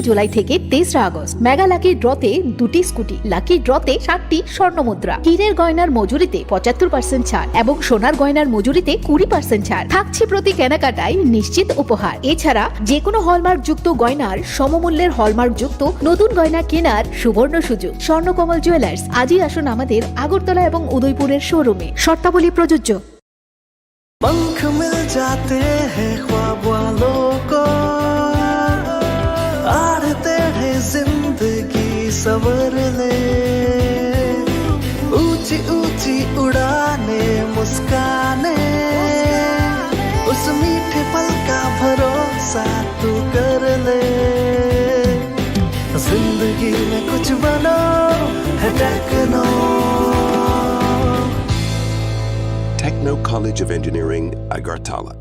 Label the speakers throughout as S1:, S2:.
S1: জুলাই থেকে 23 August mega lucky ড্রতে 2টি scooty, lucky ড্রতে 7টি স্বর্ণ মুদ্রা, হীরের গয়নার মজুরিতে 75% ছাড় এবং সোনার গয়নার মজুরিতে 20% ছাড় থাকছে প্রতি কেনাকাটায় নিশ্চিত উপহার। এছাড়া যে কোনো হলমার্ক যুক্ত গয়নার সমমূল্যের হলমার্ক যুক্ত নতুন গয়না কেনার সুবর্ণ সুযোগ। স্বর্ণকমল জুয়েলার্স, আজই আসুন আমাদের আগরতলা এবং উদয়পুরের শোরুমে। শর্তাবলী প্রযোজ্য।
S2: पंख मिल जाते हैं ख्वाब वालों को, आड़ते हैं जिंदगी सवर ले, ऊंची ऊंची उड़ाने मुस्काने, उस मीठे पल का भरोसा तू कर ले। जिंदगी में कुछ बनो है techno.
S3: Techno College of Engineering, Agartala.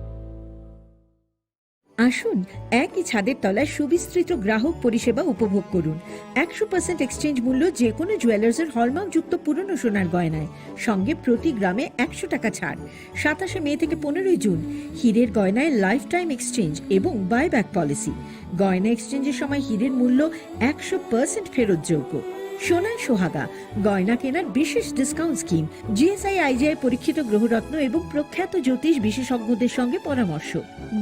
S4: আসুন একই ছাদের তলায় সুবিস্তৃত গ্রাহক পরিষেবা উপভোগ করুন। 100% এক্সচেঞ্জ মূল্য যে কোনো জুয়েলার্সের হলমার্ক যুক্ত পুরনো সোনার গয়নায়, সঙ্গে প্রতি গ্রামে 100 টাকা ছাড়। 27 মে থেকে 15 জুন হীরের গয়নায় লাইফ টাইম এক্সচেঞ্জ এবং বাইব্যাক পলিসি। গয়না এক্সচেঞ্জের সময় হীরের মূল্য 100% ফেরতযোগ্য। সোনার সোহাগা গয়না কেনার বিশেষ ডিসকাউন্ট স্কিম, জিএসআই আইজিআই পরীক্ষিত গ্রহরত্ন এবং প্রখ্যাত জ্যোতিষ বিশেষজ্ঞদের সঙ্গে পরামর্শ,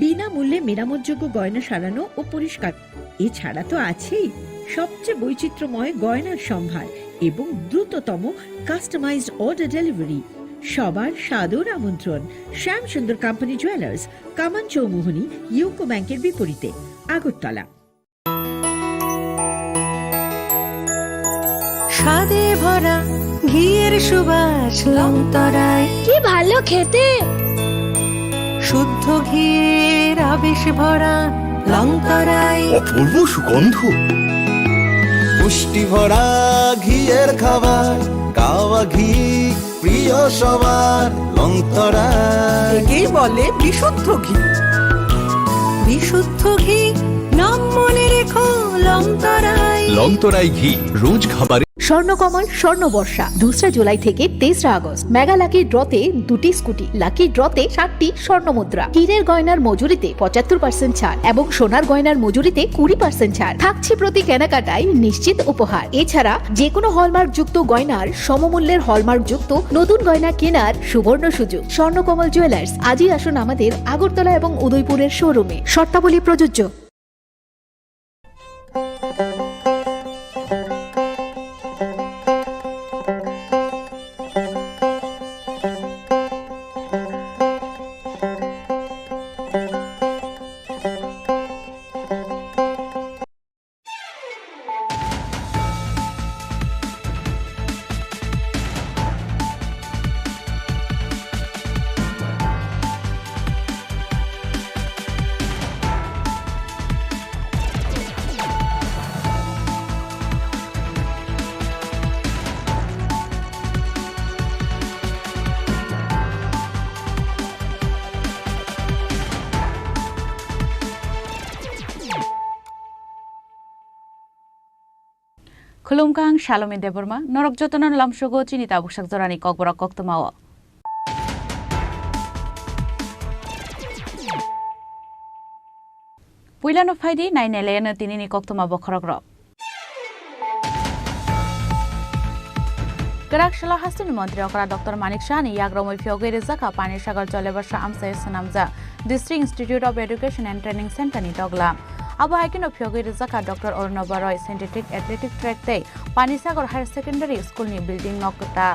S4: বিনামূল্যে মেরামতযোগ্য গয়না সারানো ও পরিষ্কার। এছাড়া তো আছেই সবচেয়ে বৈচিত্র্যময় গয়নার সম্ভার এবং দ্রুততম কাস্টমাইজড অর্ডার ডেলিভারি। সবার সাদর আমন্ত্রণ শ্যামসুন্দর কোম্পানি জুয়েলার্স, কামান চৌমুহনী, ইউকো ব্যাংকের বিপরীতে, আগরতলা।
S5: স্বাদে ভরা ঘিয়ের সুবাস লংতরায়,
S6: কি ভালো খেতে।
S5: শুদ্ধ ঘিয়ের আবেশ ভরা লংতরায়,
S7: অপূর্ব সুগন্ধ।
S2: পুষ্টি ভরা ঘিয়ের খাবার, কাওয়া ঘি প্রিয় সবার লংতরা।
S5: একেই বলে বিশুদ্ধ ঘি। বিশুদ্ধ ঘি নাম মনে রেখো লংতরায়।
S7: লংতরাই ঘি রোজ খাবারে।
S1: স্বর্ণকমল স্বর্ণবর্ষা 2 জুলাই থেকে 23 আগস্ট মেগা লাকি ড্রতে 2টি স্কুটি, লাকি ড্রতে 7টি স্বর্ণ মুদ্রা, হীরের গয়নার মজুরিতে 75% ছাড় এবং সোনার গয়নার মজুরিতে 20% ছাড় থাকছে প্রতি কেনাকাটায় নিশ্চিত উপহার। এছাড়া যে কোনো হলমার্ক যুক্ত গয়নার সমমূল্যের হলমার্ক যুক্ত নতুন গয়না কেনার সুবর্ণ সুযোগ। স্বর্ণকমল জুয়েলার্স, আজই আসুন আমাদের আগরতলা এবং উদয়পুরের শোরুমে। শর্তাবলী প্রযোজ্য।
S8: Khulumkang Shalom Deborma, Norok Jotonon Lamshogo, Chinita Bushak Zorani Kokbora Koktomawa. Puilano Faidi, 9 Elena Tinini Koktoma Bokorogro. Karakshla Hastin Montreal, Dr. Manik Shani, Yagromo Fioge Zaka, Panishagar Jolebasha Amsa Sanamza, District Institute of Education and Training Center Nitogla. Abu Hakin of Fioge Zaka, Dr. Ornobaroy, Synthetic Athletic Track Day, Panishagar Higher Secondary School New Building Nokota.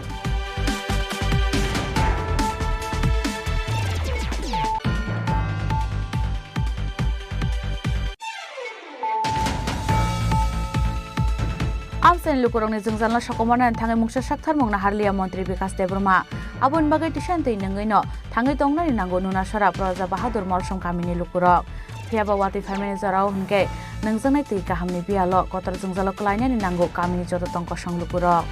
S8: Amsen Lukurong Zungzala Shakomana and Tangamusha Shaktar Mona Harlia Montri Vikas Debroma. Abun Bagatishante Nangino, Tangitong Nangonuna Shara Proza Bahadur Morsham Kamini Lukurok. Piabawati family Zarao Hunke, Nangzanati Kahamni Bialo, Kotar Zungzala Kalina in Nango Kamini Jotonko Shang Lukurok.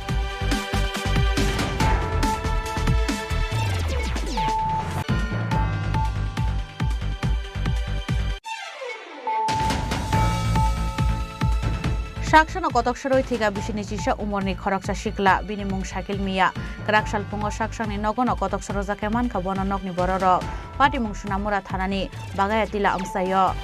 S8: Shakshan Kotoksharoi Tiga Bishinisha Umorni Koroksha Shikla, Binimung Shakil Mia, Karakshal Pungo Shakshan in Nogono Kotoksharoza Kaman Kabona Nokni Bororo, Pati Mungshunamura Tanani, Bagayatila Amsayo.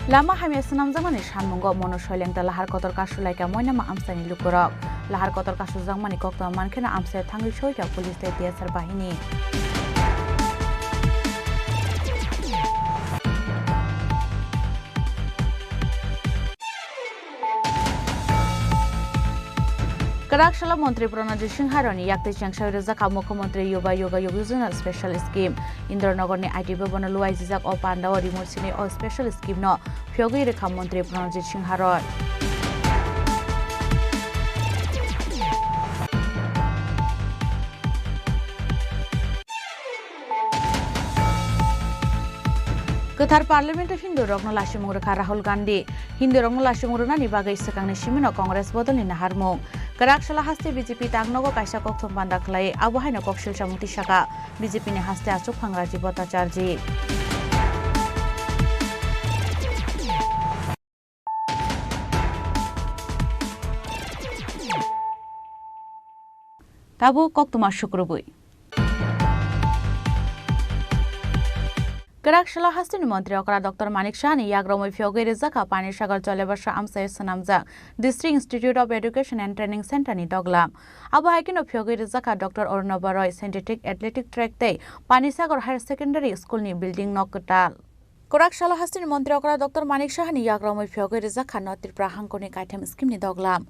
S8: Lama hamya senam zamani shanmungo mono shoileng ta lahar kotor kasulai ka moina ma amsani lukurok. Lahar kotor kasu zamani kokto mankena amse thangi shoika police te TSR bahini. Karakshila Mantri Pranajit Singh Harani yakti changsha Rizaka Mukhyamantri Yoga Yojana Special Scheme Indranagar ni IT Bhavan luai jijak o Panda o remote sini o special scheme no Phyogi Rekha Mantri Pranajit Singh Haron Kathar Parliament of Hindu Rogno Lashimuraka Rahul Gandhi Hindu Rogno Lashimurana ni bagai sekang ni Shimino Congress bodol ni Naharmo Karakshila haste BJP tagnogo kaisa kokthom banda khlai abuhaino kokshil samuti shaka BJP ni haste achuk phangraji botacharji Tabu koktuma shukrubui Karakshila Hastini Mantri Okra Dr. Manik Shahani Yagromoi Phyogi Rizaka Pani Sagar Jolebasha Amsa Sanamza District Institute of Education and Training Center ni Doglam Abu Haikino Phyogi Rizaka Dr. Ornava Roy Synthetic Athletic Track Day Pani Sagar Higher Secondary School ni building Nokatal Karakshila Hastini Mantri Okra Dr. Manik Shahani Yagromoi Phyogi Rizaka Notir Prahankoni Kaitam Scheme ni Doglam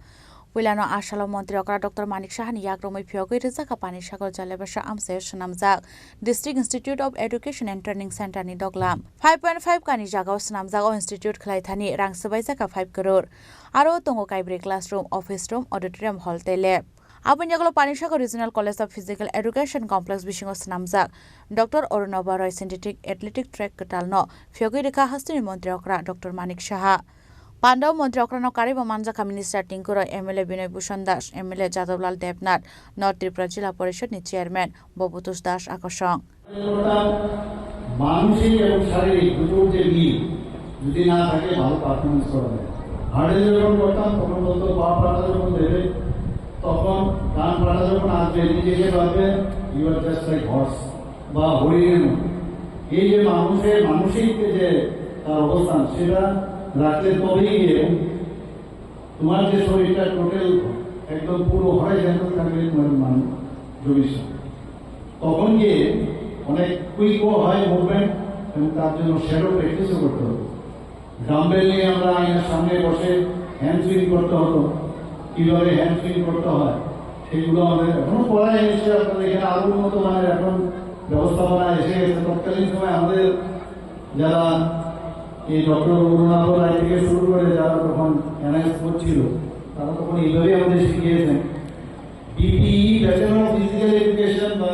S8: Wilano Ashala Mantri Okra Dr. Manik Shahani Yagromoi Phyogi Rizaka Pani Sagar Jolebasha Amsa Sanamza District Institute of Education and Training Center ni Doglam 5.5 kani jagao Sanamza Institute khlai thani rang sabai jaka 5 crore aro tongo kaibri classroom office room auditorium hall te lab Abun Yaglo Panishago Regional College of Physical Education Complex Bishingo Sanamza Dr. Ornava Roy Synthetic Athletic Track Katalno Phyogi Rekha Hastini Mantri Okra Dr. Manik Shaha Pandaw Mantri Okrano Kariba Manjaka Minister Tinkuro MLA Binoy Bhushan Das MLA Jadablal Devnath North Tripura Jila Porishod ni Chairman Bobutus Das Akosong
S6: মানসিক এবং শারীরিক দুটোর যে মিল যদি না থাকে ভালো performance করা যায় হার্ডে যখন করতাম তখন বলতো পা পাটা যখন দেবে তখন কান পাটা যখন আসবে নিজেকে ভাববে you are just like horse বা হরিণের মতো এই যে মানুষের মানসিক যে তার অবস্থান সেটা রাখলে তবেই গিয়ে তোমার যে শরীরটা টোটাল একদম পুরো হরাইজন্টাল থাকবে তোমার ভবিষ্যৎ তখন গিয়ে অনেক কুইকও হয় মুভমেন্ট এবং তার জন্য শ্যাডো প্র্যাকটিসও করতে হবে ডাম্বেল নিয়ে আমরা আয়নার সামনে বসে হ্যান্ড সুইং করতে হতো কিভাবে হ্যান্ড সুইং করতে হয় সেগুলো আমাদের এখনো করা এসেছে আপনাদের এখানে আরো উন্নত মানের এখন ব্যবস্থাপনা এসে গেছে তৎকালীন সময় আমাদের যারা এই ডক্টর অরুণাভ রায় থেকে শুরু করে যারা তখন অ্যানালাইজ করছিল তারা তখন এইভাবেই আমাদের শিখিয়েছেন বিপিই ব্যাচেলর অফ ফিজিক্যাল এডুকেশন বা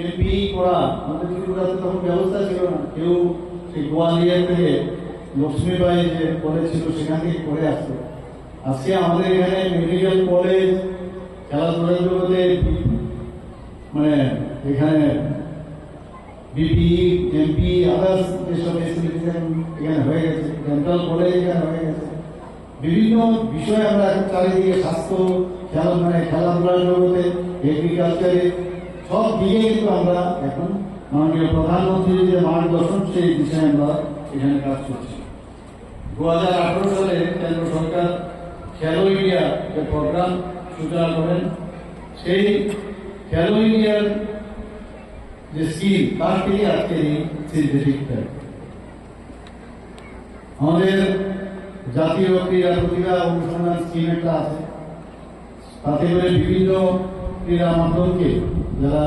S6: এমপিই করা আমাদের ত্রিপুরাতে তখন ব্যবস্থা ছিল না কেউ সেই গোয়ালিয়ার থেকে লক্ষ্মীবাই যে কলেজ ছিল সেখান থেকে করে আসতো আজকে আমাদের এখানে মেডিকেল কলেজ খেলাধুলার জগতে মানে এখানে বিপিই এমপি আদার্স যেসব ফেসিলিটিস এখানে হয়ে গেছে ডেন্টাল কলেজ এখানে হয়ে গেছে বিভিন্ন বিষয় আমরা এখন চারিদিকে স্বাস্থ্য খেলাধুলার জগতে এগ্রিকালচারে সব দিকে কিন্তু আমরা এখন মাননীয় প্রধানমন্ত্রীর যে মার্গদর্শন সেই দিশায় আমরা এখানে কাজ করছি 2018 সালে কেন্দ্র সরকার খেলো ইন্ডিয়া যে প্রোগ্রাম সূচনা করেন সেই খেলো ইন্ডিয়ার যে স্কিম তার থেকে আজকে এই সিনথেটিক ট্র্যাক আমাদের জাতীয় ক্রীড়া প্রতিভা অনুসন্ধান স্কিম একটা আছে তাতে করে বিভিন্ন ক্রীড়া মাধ্যমকে যারা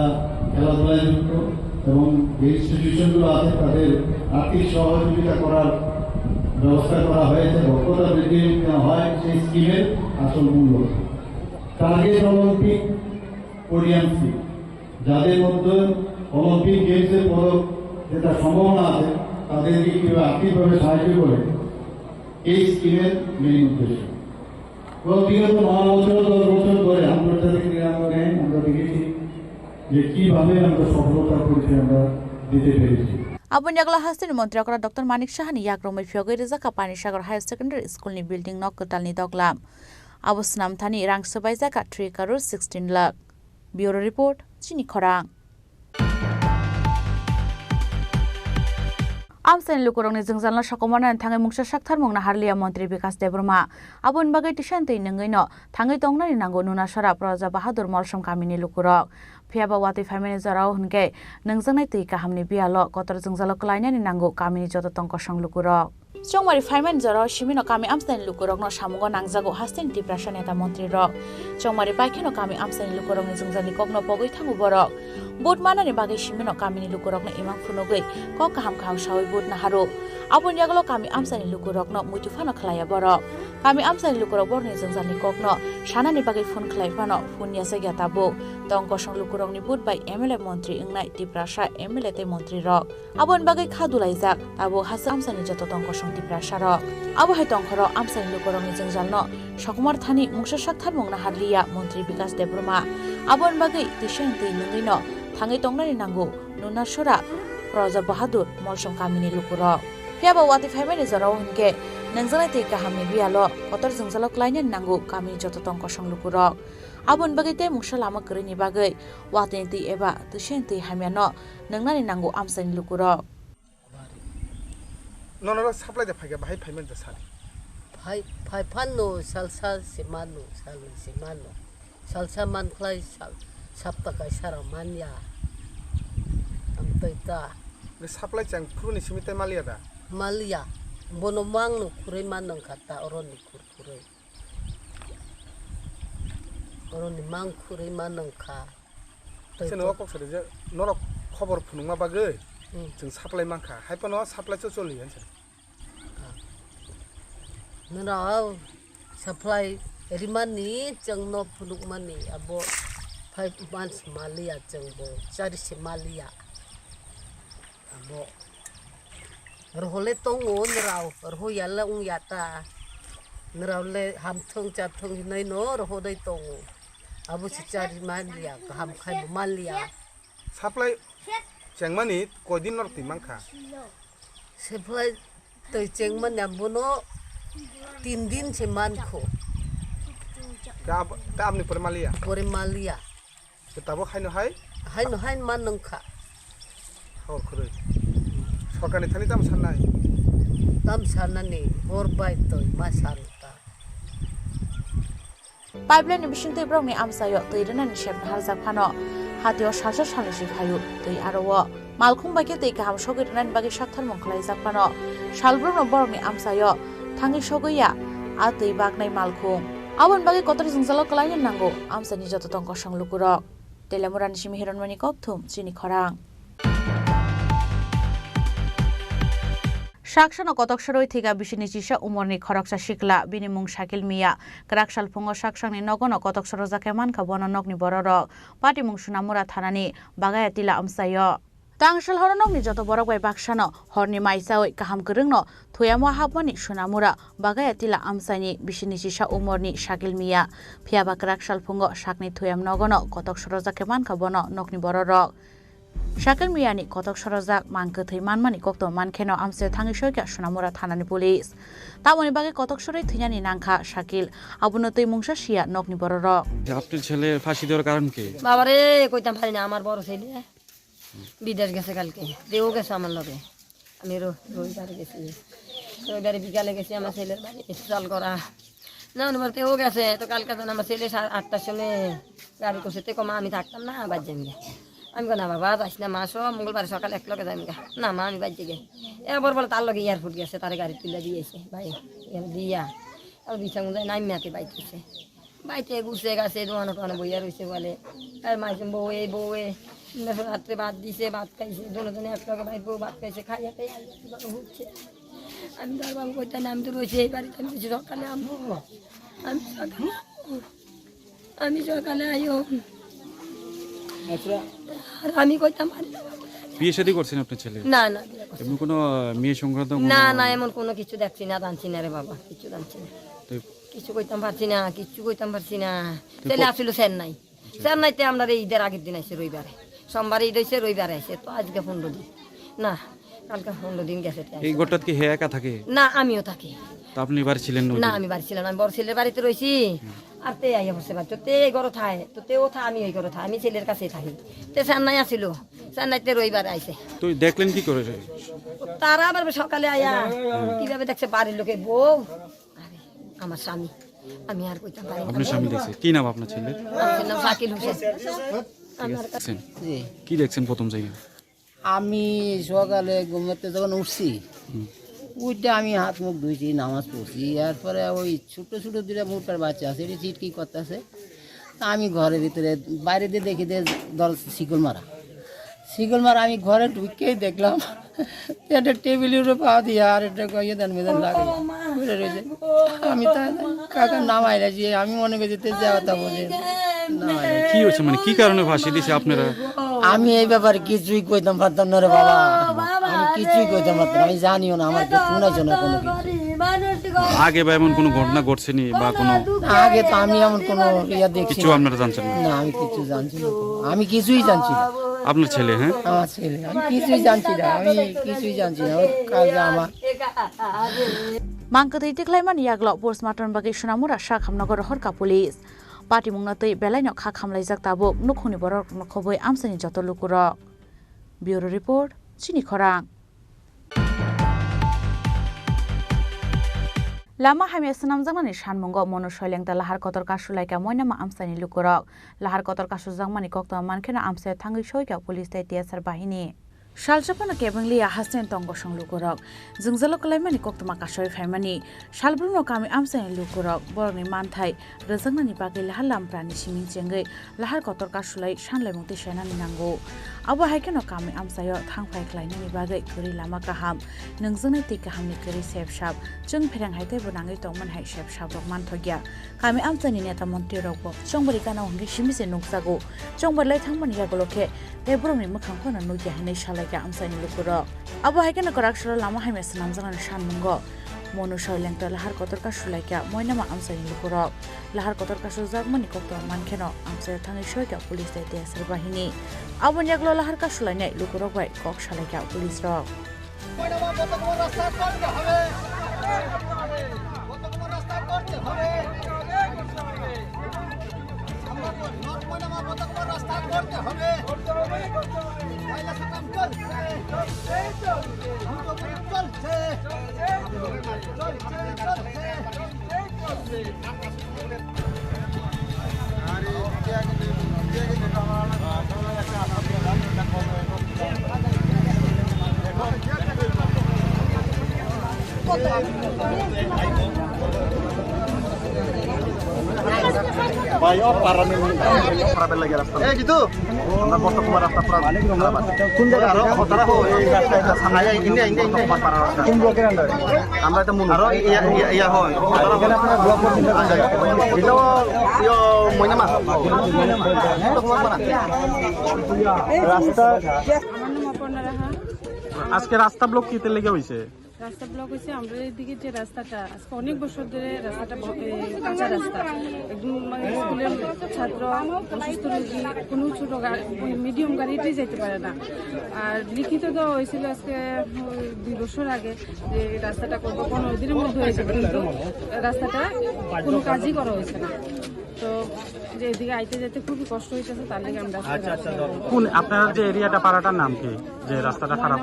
S6: খেলাধুলায় যুক্ত এবং যে ইনস্টিটিউশনগুলো আছে তাদের আর্থিক সহযোগিতা করার ব্যবস্থা করা হয়েছে দক্ষতা বৃদ্ধি হয় সেই স্কিমের আসল মূল্য টার্গেট অলিম্পিক পোডিয়াম স্কিম যাদের মধ্যে অলিম্পিক গেমসের পদক যেটা সম্ভাবনা আছে তাদেরকে কিভাবে আর্থিকভাবে সাহায্য করে এই স্কিমের মেইন উদ্দেশ্য বিগত 9 বছর 10 বছর ধরে আন্তর্জাতিক ক্রীড়াঙ্গনে আমরা দেখেছি যে কিভাবে আমরা সফলতার পরিচয় আমরা দিতে পেরেছি
S8: Abun Yagla Hastini Mantri Okra Dr. Manik Shahani Yagromoi Phyogi Rizaka Pani Sagar Higher Secondary School ni building Nokatal ni Doglam Abu Snam Thani rang sabai jaka 3 crore 16 lakh Bureau Report Chini Khorang আমসানি লুকুরংনি जोंजालना सकोमानानै थाङै मुंसा साक्थारमंना हारलिया मन्त्री विकास देब्रमा आबुन बागै टिसानतै नोंगैनो थाङै तंनानि नांगौ नुना सरा प्रजा बाहादुर मलसम कामिनि लुकुरक फियाबा वाति फाइमेनि जराव हुनके नोंजोंनाय तै काहामनि बियाल कतर जोंजाल क्लाइनानि नांगौ कामिनि जत तंक सं लुकुरक चंमारि फाइमेन जराव सिमिनो कामि आमसानि लुकुरकनो सामुगो नांजागो हास्तेन टिप्रासा नेता मन्त्री रक चंमारि पाइखेनो कामि आमसानि लुकुरकनि जोंजालनि कगनो पगै थाङु बरक बुट मानानि बागै सिमिनो कामिनि लुकुरकनो इमां फुनगै क काहाम खाव सावै बुट नाहारो आबुन यागलो कामि आमसानि लुकुरकनो मुइतुफानो खलाया बरक कामि आमसानि लुकुरक बरनि जोंजालनि कगनो सानानि बागै फुन खलायफानो फुनियासे ग्याताबो तंक सं लुकुरकनि बुट बाय एमएलए मन्त्री इंनाय टिप्रासा एमएलए ते मन्त्री रक आबुन बागै खादुलायजाक ताबो हास आमसानि जत तंक सं टिप्रासा रक आबो हाय तंखरो आमसानि लुकुरकनि जोंजालनो सकमार थानि मुंसा साक्थारमंना हारलिया मन्त्री विकास देब्रमा आबुन बागै तिसेंतै नोंगैनो थाङै तंनानि नांगौ नुना सरा प्रजा बाहादुर मलसम कामिनि लुकुरक फियाबा वाति फाइमेनि जराव हुनके नोंजोंनाय तै काहामनि बियाल कतर जोंजाल क्लाइनानि नांगौ कामिनि जत तंक सं लुकुरक आबुन बागै ते मुंसा लामा करैनि बागै वातिनि तै एबा तिसेंतै हामियानो नोंनानि नांगौ आमसानि लुकुरक
S9: ननरा साप्लाय दे फाइगा बाहाय फाइमेन द साल
S10: फाइ फाननो सालसा सेमानो सालनो सेमानो सालसा मानख्लाय साल साप्ताकाय सारा मानिया आमतैता
S9: बे साप्लाय चां फुरुनि सिमिते मालिया दा
S10: मालिया बोनो मांनो खुरै मानन खाता अरनि खुरै अरनि मां खुरै मानन खा
S9: सेनो कक्सरे जे नर खबर फुनुमा बागै जों साप्लाय मांखा हायपनो साप्लाय चो चलि हनसे
S10: नराव साप्लाय रिमानि जोंनो फुनुक मानि आबो 5 months मालिया जोंबो 4 से मालिया आबो रहोले तंगो नराव रहोयाला उंयाता नरावले हामथों जाथों नै न रहोदै तंगो आबो 4 मालिया हाम खाय मालिया
S9: साप्लाय चेंमानि कयदिन नरति मांखा
S10: साप्लाय तै चेंमान आबोनो 3 दिन से मानखो
S9: दा आपनि पर मालिया ताबो खायनो हाय
S10: मान नंखा
S9: हर खरै सरकारनि थानि दाम
S10: साननानै हरबाय तै मा सानता
S8: पाइपलाइन बिसिं तै ब्रावनि आमसायो तैरनानि शेप हारजाक फानो हातियाव सासा सालिसि फायु तै आरो मालखुं बागे तै गाहाम सगैरनानि बागे साक्थार मंखलाय जाकफानो सालब्रनो बरनि आमसायो थाङै सगैया आ तै बागनाय मालखुं आबुन बागे कतर जोंजाल क्लाइनानि नांगौ आमसानि जत तंक सं लुकुरक तेलामुरानि सिमि हिरनमणि कपथुम सिनि खरां साक्षानो कतक सरoi थिगा बिसिनि चिसा उमरनि खरकसा सिकला बिनि मुं शाकिल मिया क्राकसाल फुंगो साक्षांनि नगनो कतक सरो जाके मानखा बननकनि बररक पार्टी मुं सुनामुरा थानानि बागाया तिला आमसायो तांसाल हरनकनि जत बरक बाय बाक्सानो हरनि माइसावै काहाम करंनो थयामो हाबमनि सुनामुरा बागाया तिला आमसानि बिसिनि चिसा उमरनि शाकिल मिया फियाबा क्राकसाल फुंगो शाकनि थयाम नगनो कतक सरो जाके मानखा बन नकनि बररक शाकिल मियानि कतक सरजाक मानखो थै मानमानि कक्तो मानखेनो आमसे थाङै सयका सुनामुरा थानानि पुलिस तामनि बागे कतक सरै थैनानि नांखा शाकिल आबुनो तै मुंसा सिया नकनि बररक
S11: আপনার ছেলে ফাঁসি দেওয়ার কারণ কি
S12: বাবারে কইতাম পারি না আমার বড় ছেলে বিদেশ গেছে কালকে দেও গেছে আমার লগে আমি রবিবারে গেছি রবিবারে বিকালে গেছি আমার ছেলের বাড়ি ইনস্টল করা না আমার তেও গেছে তো কালকে তো আমার ছেলে 8টার সময় গাড়ি করছে তে কমা আমি থাকতাম না বাদ যাবি আমি না বাবা যাইস না মাসো মঙ্গলবার সকালে এক লগে যাবি না মা আমি বাদ যাই এবার বলে তার লগে এয়ারপোর্ট গেছে তার গাড়ি তুলে দিয়েছে ভাই দিয়া আর বিছাঙ্গ যায় নাইমাতে বাইতেছে বাইতে গুছে গেছে দোকানে টোকানে বইয়া রয়েছে বলে আর মাঝে বউয়ে রাত্রে ভাত দিছে ভাত খাইছে দুজনে এক লগে ভাই বউ ভাত খাইছে খাইয়া হচ্ছে আমি তার বাবু কইতে না আমি তো রয়েছে এই বাড়িতে আমি কিছু সকালে আনবো আমি সকালে আইও আর আমি কইতাম পারি
S11: বিয়ে শাদী করছেন আপনার ছেলে
S12: না
S11: এমন কোনো মেয়ে সংক্রান্ত
S12: না এমন কোনো কিছু দেখছি না জানছি না রে বাবা কিছু জানছি না কিছু কইতাম পারছি না ছেলে আসলে চেন্নাইতে আমরা ঈদের আগের দিন আসছে রবিবারে সোমবারে ঈদ হয়েছে রবিবারে আসছে তো আজকে 15 দিন না কালকে 15 দিন গেছে
S11: এই ঘরটাত কি হে একা থাকে?
S12: না আমিও থাকি
S11: তা আপনি এবার ছিলেন না?
S12: না আমি বাড়ি ছিলাম না, আমি বড় ছেলের বাড়িতে রয়েছি আর তে আইয়া বসে বাড়ি তো তে এই ঘরে থায় তো তেও থা আমি ওই ঘরে থাই আমি ছেলের কাছেই থাকি তে চেন্নাই আসিল চেন্নাইতে রবিবার আইছে
S11: তুই দেখলেন কি করে?
S12: তারা আবার সকালে আয়া কিভাবে দেখছে বাড়ির লোকে বউ আরে আমার স্বামী আমি আর কইতাম পারি না।
S11: আপনার স্বামী দেখছে? কি নাম আপনার ছেলের?
S12: আমার নাম শাকিল হোসেন। আমার
S11: দেখছেন? কি দেখছেন প্রথম জায়গায়?
S10: আমি সকালে ঘুমাতে যখন উঠছি উঠে আমি হাত মুখ ধুইছি নামাজ পড়ছি এরপরে ওই ছোটো ছোটো দুটা মোটার বাচ্চা আছে এটি চিটকি করতেছে তা আমি ঘরের ভিতরে বাইরে দিয়ে দেখি যে দল শিকল মারা আমি ঘরে ঢুকেই দেখলাম একটা টেবিলের উপরে পা দিয়ে আর একটা ইয়ে দেন মেদান লাগে রয়েছে আমি তা কাকা নামাই রাখছি আমি মনে করছি যাওয়া তা বলে
S11: কি হয়েছে মানে কি কারণে ফাঁসি দিয়েছে আপনারা?
S10: আমি এই ব্যাপারে কিছুই কইতাম পারতাম না রে বাবা, আমি কিছুই কইতাম পারতাম আমি জানিও না, আমার শোনাইছো না কোনো কিছু।
S11: আগে বা এমন কোনো ঘটনা ঘটছেনি বা কোনো?
S10: আগে তো আমি এমন কোনো ইয়া দেখছি
S11: কিছু আপনারা জানছেন না?
S10: না আমি কিছু জানছি না, আমি কিছুই জানছি না।
S11: আপনার ছেলে? হ্যাঁ
S10: আমার ছেলে, আমি কিছুই জানছি না, আমি কিছুই জানছি না। ওই কাজে আমার
S8: Mangkatay tiklaiman yaglo postmortem bagi sunamura Shakhamnagar horka police. Party mungnatay belaino khakhamlaijak tabuk nukhuni borok nokhoboi amsani joto lukurok. Bureau report Chini Khorang. Lama hamya sanam jangmani shanmungo mono shoilengta lahar kotor kasulaika moinama amsani lukurok. Lahar kotor kasu jangmani kokta mankhena amse thangi shoika police tai TSR bahini. Shaljapana kebanglia hasen tongo song lukurok. Jungzalo kalaimani koktama kasoi faimani. Shalbruno kami amsani lukurok. Borni manthai rejangnani bagi lahalam prani siming chengai lahar kotor kasulai shanlai mukti shenani nango. Abo haikeno kami amsayo thangfai klainani bagai kuri lama kaham. Nungzungnai ti kahamni kuri sep shap. Jung pherang haitai bonangai tongman hai sep shap rok manthogya. Kami amsani neta montri rokbo. Chongbari kana hongi shimise nuksago. Chongbarlai thangmani yagoloke. Debromni mukhangkhona nugya hinai shalai amsani lukurok. Abo haikeno koraksolo lama haime sanam jangan shanmungo. Mono shoilengta lahar kotor kasulaika moinama amsani lukurok. Lahar kotor kasujak mani kokto mankheno amsai thangi shoika police dai TSR bahini. Abo nyaglo lahar kasulainai lukurok bai kok shalaika police rok.
S6: Bayo para lagi rasta. Gitu. আমরা বর্তমান রাস্তা পুরো কোন জায়গা আরো হতারা হয় এই রাস্তা সামনে ইন্ডিয়া para রাস্তা কোন ব্লকের আন্ডারে আমরা এটা মনে আরো ইয়া হয় এখানে আপনারা ব্লক করতে জায়গা এটাও ইয়ো মইনা মাছ রাস্তা
S5: আমার নাম অপর্ণা রাহা।
S9: আজকে রাস্তা ব্লক কিতে লেগে হইছে?
S5: রাস্তা ব্লক হয়েছে আমরা এদিকে যে রাস্তাটা আজকে অনেক বছর ধরে রাস্তাটা কাঁচা রাস্তা একদম মানে স্কুলের ছাত্র অসুস্থ রোগী কোনো ছোট মিডিয়াম গাড়িতেই যেতে পারে না। আর লিখিত দেওয়া হয়েছিল আজকে 2 বছর আগে যে রাস্তাটা করবো 15 দিনের মধ্যে হয়েছে, কিন্তু রাস্তাটা কোনো কাজই করা হয়েছে না। তো যে এদিকে আইতে যেতে খুবই কষ্ট হইতেছে, তার লেগে আমরা
S9: কোন আপনার যে এরিয়াটা পাড়াটার নাম কি যে রাস্তাটা খারাপ?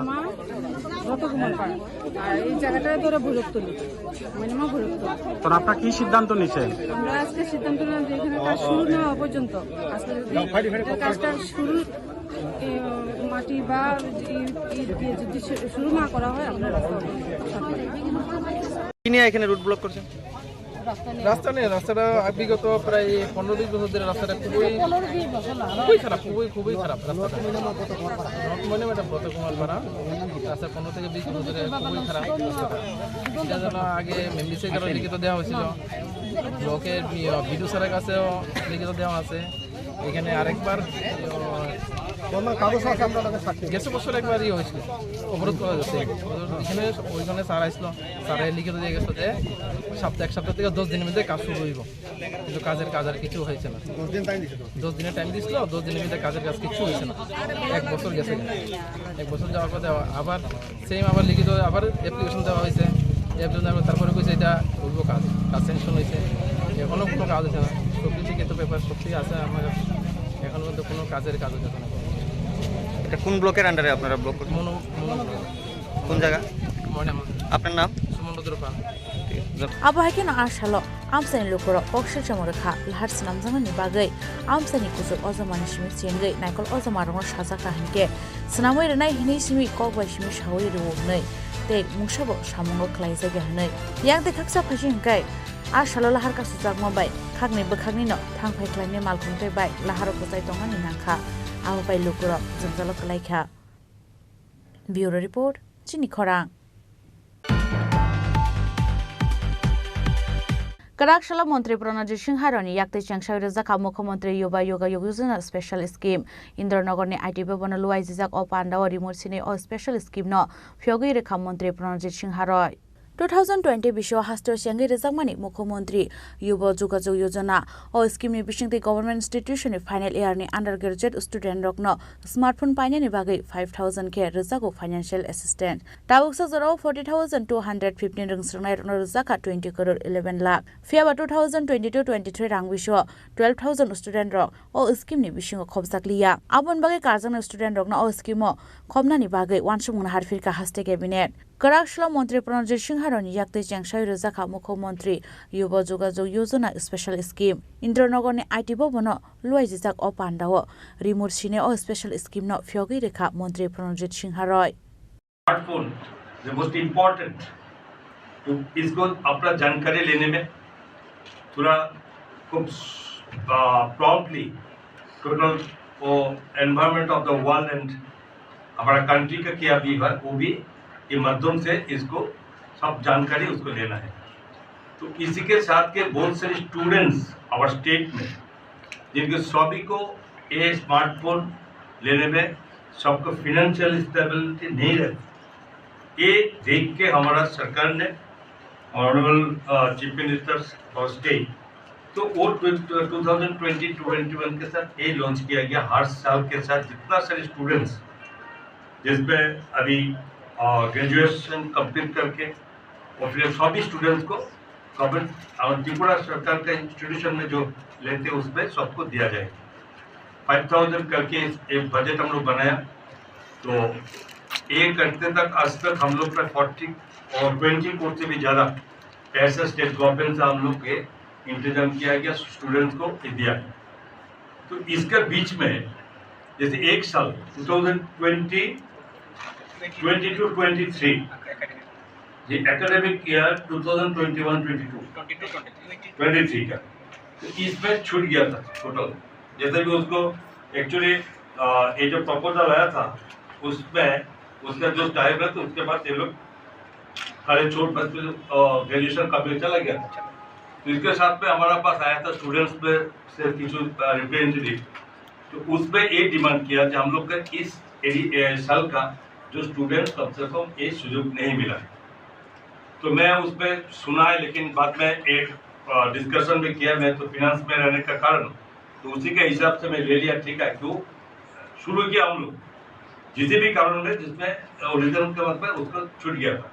S5: রতকুমার পাড়া। আর এই জায়গাটা ধরে ভৈরবতলী, মিনিমাম ভৈরবতলী।
S9: তো আপনারা কি সিদ্ধান্ত নিছেন?
S5: আমরা আজকে সিদ্ধান্ত নিলাম যে এখানে কাজ শুরু না হওয়া পর্যন্ত আজকে যদি কাজটা শুরু মাটি বা ইট দিয়ে যদি শুরু না করা হয় আমরা
S9: কি নিয়ে এখানে রুট ব্লক করছেন? রাস্তা নেই, রাস্তাটা বিগত প্রায় 15-20 বছর ধরে রাস্তাটা খুবই খারাপ, খুবই খারাপ রাস্তাটা। রতকুমার পাড়া রাস্তা 15 থেকে 20 বছর ধরে খুবই খারাপ রাস্তাটা। সেটা জন্য আগে মেম্বিসের কাছে লিখিত দেওয়া হয়েছিল, ব্লকের বিডিও স্যারের কাছেও লিখিত দেওয়া আছে, এখানে আরেকবার গেছে বছর একবার ইয়ে হয়েছিল, অবরোধ করা গেছে এখানে। ওইখানে স্যার আসলো, স্যারে লিখিত দিয়ে গেছে যে এক সপ্তাহ থেকে 10 দিনের মধ্যে কাজ শুরু হইব, কিন্তু কাজ আর কিছু হয়েছে না। 10 দিনের টাইম দিছিল, 10 দিনের মধ্যে কাজ কিছু হয়েছে না। 1 বছর গেছে, 1 বছর যাওয়ার পর আবার সেম আবার লিখিত আবার অ্যাপ্লিকেশন দেওয়া হয়েছে। তারপরে কইছে এটা হইব, কাজ স্যাংশন হয়েছে, এখনো কোনো কাজ হয়েছে না। সব কিছু কিন্তু পেপার সব কিছু আছে আমার কাছে, এখন পর্যন্ত কোনো কাজের কাজ হচ্ছে না।
S13: এটা কোন ব্লকের আন্ডারে আপনারা ব্লক করছেন? কোন জায়গা? আপনার নাম?
S9: Suman Rudrapal.
S8: Abahakin Ashalo, Amsan Lukuro, Oksha Chamoraka, Lahar Sinamzan Bagay, Amsani Kusuk Ozaman Schmidt Yenge, Nicol Ozamaron Shazaka Hanke, Sanaway and I Hinisimi Koba Shimish Hawi Rune, Take Mushabo Shamongo Klaisa Gahne, Yang the Kaksa Pajin Guy, Ashalo Laharka Suzak Mobile, Kagni Bakagnino, Tankai Klani Malkunte by Laharoko Saitongan in Nanka, Abai Lukuro, Zanzalok Laika. Bureau Report, Chini Korang. Karakshila Montri Pronaji Singharani Yakti Changsha Zaka Mukhomontri Yuba Yoga Yoguzuna Special Scheme Indranagorni IT Bebana Luai Zizak Opanda or Rimosine or Special Scheme no Fyogi Rekha Montri Pronaji Singharoi 2020 Bisho Hastor Shangi Rezamani Mukhomontri Yuba Zugazu Yojana or scheme Bishing the government institution final year ni undergraduate student rokno smartphone pine bagi 5,000 k Rezago financial assistant Tawuksa Zoro 40,215 Rungsrunai Rozaka 20 crore 11 lakh Fiaba 2022-23 Rang Bisho 12,000 student rock or scheme ni Bishing Kobsaklia Abon Bagi Kazan student rock no or scheme Komna ni bagi Wanshumun Harfirka Haste cabinet Karakshila Montri Pronaji Singharani Yakti Changsha Rezaka Mukhomontri Yuba Jogajo Yojana Special Scheme Indranagorni IT Bobono Luai Zizak Opandao Remote Shine or Special Scheme no Fyogi Rekha Montri Pronaji Singharoi
S6: smartphone the most important तो इसको अपना जानकारी लेने में थोड़ा खूब promptly total environment of the world and हमारा country का क्या भी है वो भी के माध्यम से इसको सब जानकारी उसको लेना है। तो इसी के साथ के बहुत सारे स्टूडेंट्स आवर स्टेट में जिनके सभी को ये स्मार्टफोन लेने में सबको फिनेंशियल स्टेबिलिटी नहीं रहती, ये देख के हमारा सरकार ने ऑनरेबल चीफ मिनिस्टर और स्टेट तो वो 2020-21 के साथ ये लॉन्च किया गया। हर साल के साथ जितना सारे स्टूडेंट्स जिसमें अभी ग्रेजुएशन कंप्लीट करके और फिर सभी स्टूडेंट्स को गवर्नमेंट और त्रिपुरा सरकार का इंस्टीट्यूशन में जो लेते हैं उसमें सबको दिया जाए। 5,000 करके एक बजट हम लोग बनाया, तो ये करते तक आज तक हम लोग का 40 और 20 कोट से भी ज़्यादा पैसा स्टेट गवर्नमेंट से हम लोग के इंतजाम किया गया, स्टूडेंट्स को दिया। तो इसके बीच में जैसे एक साल 2020-23 ये एकेडमिक ईयर 2021-22 का तो इसमें छूट गया था टोटल। जैसे कि उसको एक्चुअली ये जो प्रपोजल आया था उसमें उसका जो टाइम है तो उसके बाद ये लोग सारे छोट बच्चे ग्रेजुएशन कंप्लीट चला गया था। तो इसके साथ में हमारा पास आया था स्टूडेंट्स में से कुछ रिप्रेजेंटेटिव, तो उसमें ये डिमांड किया कि हम लोग का इस साल का जो स्टूडेंट कम से कम ये सुযোগ नहीं मिला है। तो मैं उसमें सुना है, लेकिन बाद में एक डिस्कशन भी किया मैं, तो फिनांस में रहने का कारण तो उसी के हिसाब से मैं ले लिया। ठीक है, क्यों शुरू किया हम लोग जिस भी कारण में जिसमें ओरिजिनल के मतलब उसको छूट गया था,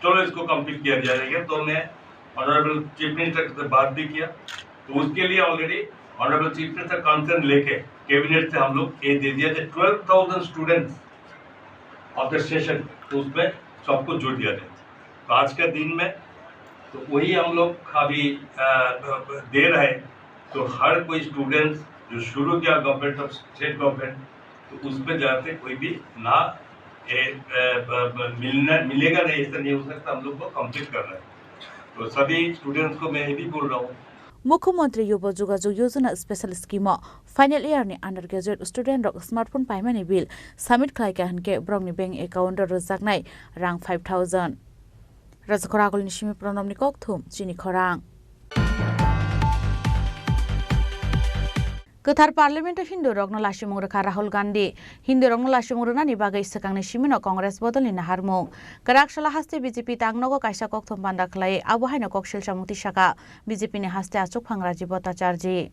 S6: चलो इसको कंप्लीट किया जाएगा। तो मैं ऑनरेबल चीफ मिनिस्टर से बात भी किया, तो उसके लिए already honourable chief minister concern लेके कैबिनेट से हम लोग ये दे दिया 12,000 स्टूडेंट्स ऑफ द सेशन, तो उसमें सबको जोड़ दिया जाए। तो आज के दिन में तो वही हम लोग अभी दे रहे हैं। तो हर कोई स्टूडेंट्स जो शुरू किया गवर्नमेंट ऑफ स्टेट गवर्नमेंट, तो उसमें जाते कोई भी ना मिलेगा नहीं, ऐसा नहीं हो सकता। हम लोग को कंप्लीट करना है। तो सभी स्टूडेंट्स को मैं ये भी बोल रहा हूँ
S8: मुख्यमंत्री युवा जोगाजोग योजना स्पेशल स्कीम फाइनल ईयर नि अंडरग्रेजुएट स्टूडेंट रक स्मार्टफोन पाइमानि बिल सबमिट खालायका हनके ब्रंगनि बैंक एकाउंट रोजाकनाय रां 5,000 राजखरागलनि सिमि प्रणबनि ककथुम चिनि खरां Ketar Parliament Hindu Rogno Lashimung Reka Rahul Gandhi Hindu Rogno Lashimung Rana ni bagai sekang ni Shimino Kongres bodol ni Naharmung Kerak Shala haste BJP Tangnogo Kaisa Kok Thumpanda Klai Abu Haino Kok Shilsha Mukti Shaka BJP ni haste Achuk Phangraji Bhattacharji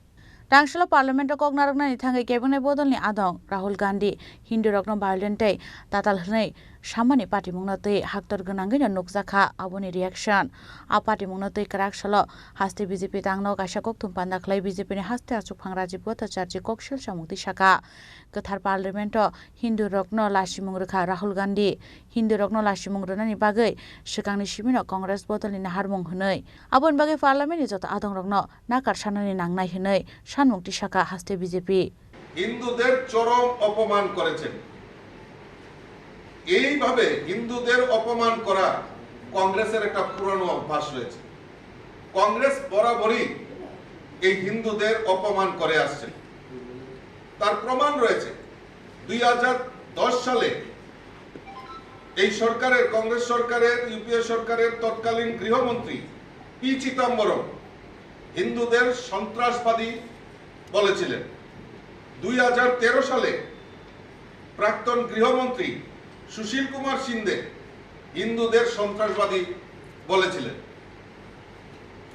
S8: Tangshalo Parliament Kok Naragna ni Thangai Cabinet bodol ni Adong Rahul Gandhi Hindu Rogno Violente Tatal Hnai Shamani Party Mungnatui Haktor Gunangin Nukzakha Aboni reaction A Party Mungnatui Kerak Shala haste BJP Tangno Kaisa Kok Thumpanda Klai BJP ni haste Achuk Phangraji Bhattacharji Kok Shilsha Mukti Shaka Ketar Parliament Hindu Rogno Lashimung Reka Rahul Gandhi Hindu Rogno Lashimung Rana ni bagai sekang ni Shimino Kongres bodol ni Naharmung Hnai Abon bagai Parliament ni Jota Adong Rogno Nakar Shanani Nangnai Hnai Shanmukti Shaka haste BJP
S6: হিন্দুদের চরম অপমান করেছেন এইভাবে হিন্দুদের অপমান করা কংগ্রেসের একটা পুরনো অভ্যাস রয়েছে কংগ্রেস বরাবরই এই হিন্দুদের অপমান করে আসছে তার প্রমাণ রয়েছে 2010 সালে এই সরকারের কংগ্রেস সরকারের ইউপিএ সরকারের তৎকালীন গৃহমন্ত্রী পি চিদম্বরম হিন্দুদের সন্ত্রাসবাদী বলেছিলেন 2013 সালে প্রাক্তন গৃহমন্ত্রী সুশীল কুমার সিন্ধে হিন্দুদের সন্ত্রাসবাদী বলেছিলেন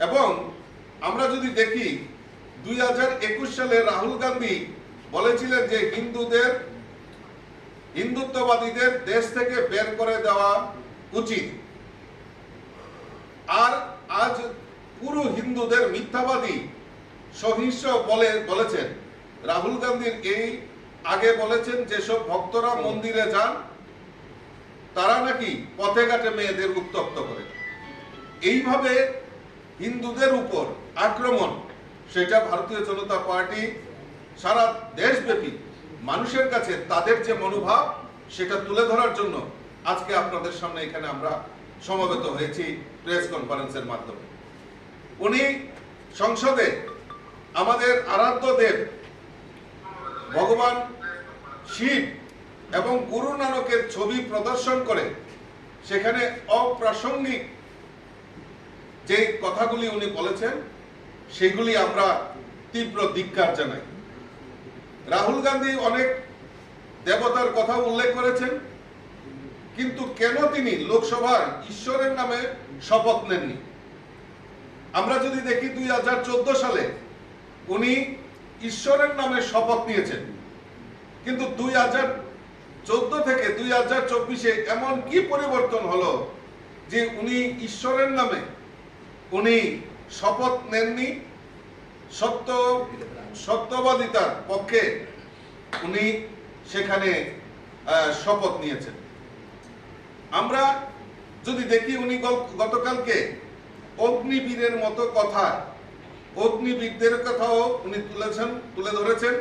S6: এবং আমরা যদি দেখি 2021 সালে রাহুল গান্ধী বলেছিলেন যে হিন্দুত্ববাদীদের দেশ থেকে বের করে দেওয়া উচিত আর আজ পুরো হিন্দুদের মিথ্যাবাদী সহিংস বলেছেন রাহুল গান্ধীর এই আগে বলেছেন যেসব ভক্তরা মন্দিরে যান তারা নাকি পথে ঘাটে মেয়েদের উত্তপ্ত করে এইভাবে হিন্দুদের উপর আক্রমণ সেটা ভারতীয় জনতা পার্টি সারা দেশব্যাপী মানুষের কাছে তাদের যে মনোভাব সেটা তুলে ধরার জন্য আজকে আপনাদের সামনে এখানে আমরা সমবেত হয়েছি প্রেস কনফারেন্সের মাধ্যমে উনি সংসদে আমাদের আরাধ্য দেব ভগবান শিব এবং গুরু নানকের ছবি প্রদর্শন করে সেখানে অপ্রাসঙ্গিক যে কথাগুলি উনি বলেছেন সেগুলি আমরা তীব্র ধিক্কার জানাই রাহুল গান্ধী অনেক দেবতার কথা উল্লেখ করেছেন কিন্তু কেন তিনি লোকসভার ঈশ্বরের নামে শপথ নেননি আমরা যদি দেখি 2014 সালে উনি ঈশ্বরের নামে শপথ নিয়েছেন কিন্তু 2014 থেকে 2024-এ এমন কি পরিবর্তন হলো যে উনি ঈশ্বরের নামে উনি শপথ নেননি সত্যবাদিতার পক্ষে উনি সেখানে শপথ নিয়েছেন আমরা যদি দেখি উনি গতকালকে অগ্নিবীরের মতো কথা অগ্নিবীরদের কথাও উনি তুলে ধরেছেন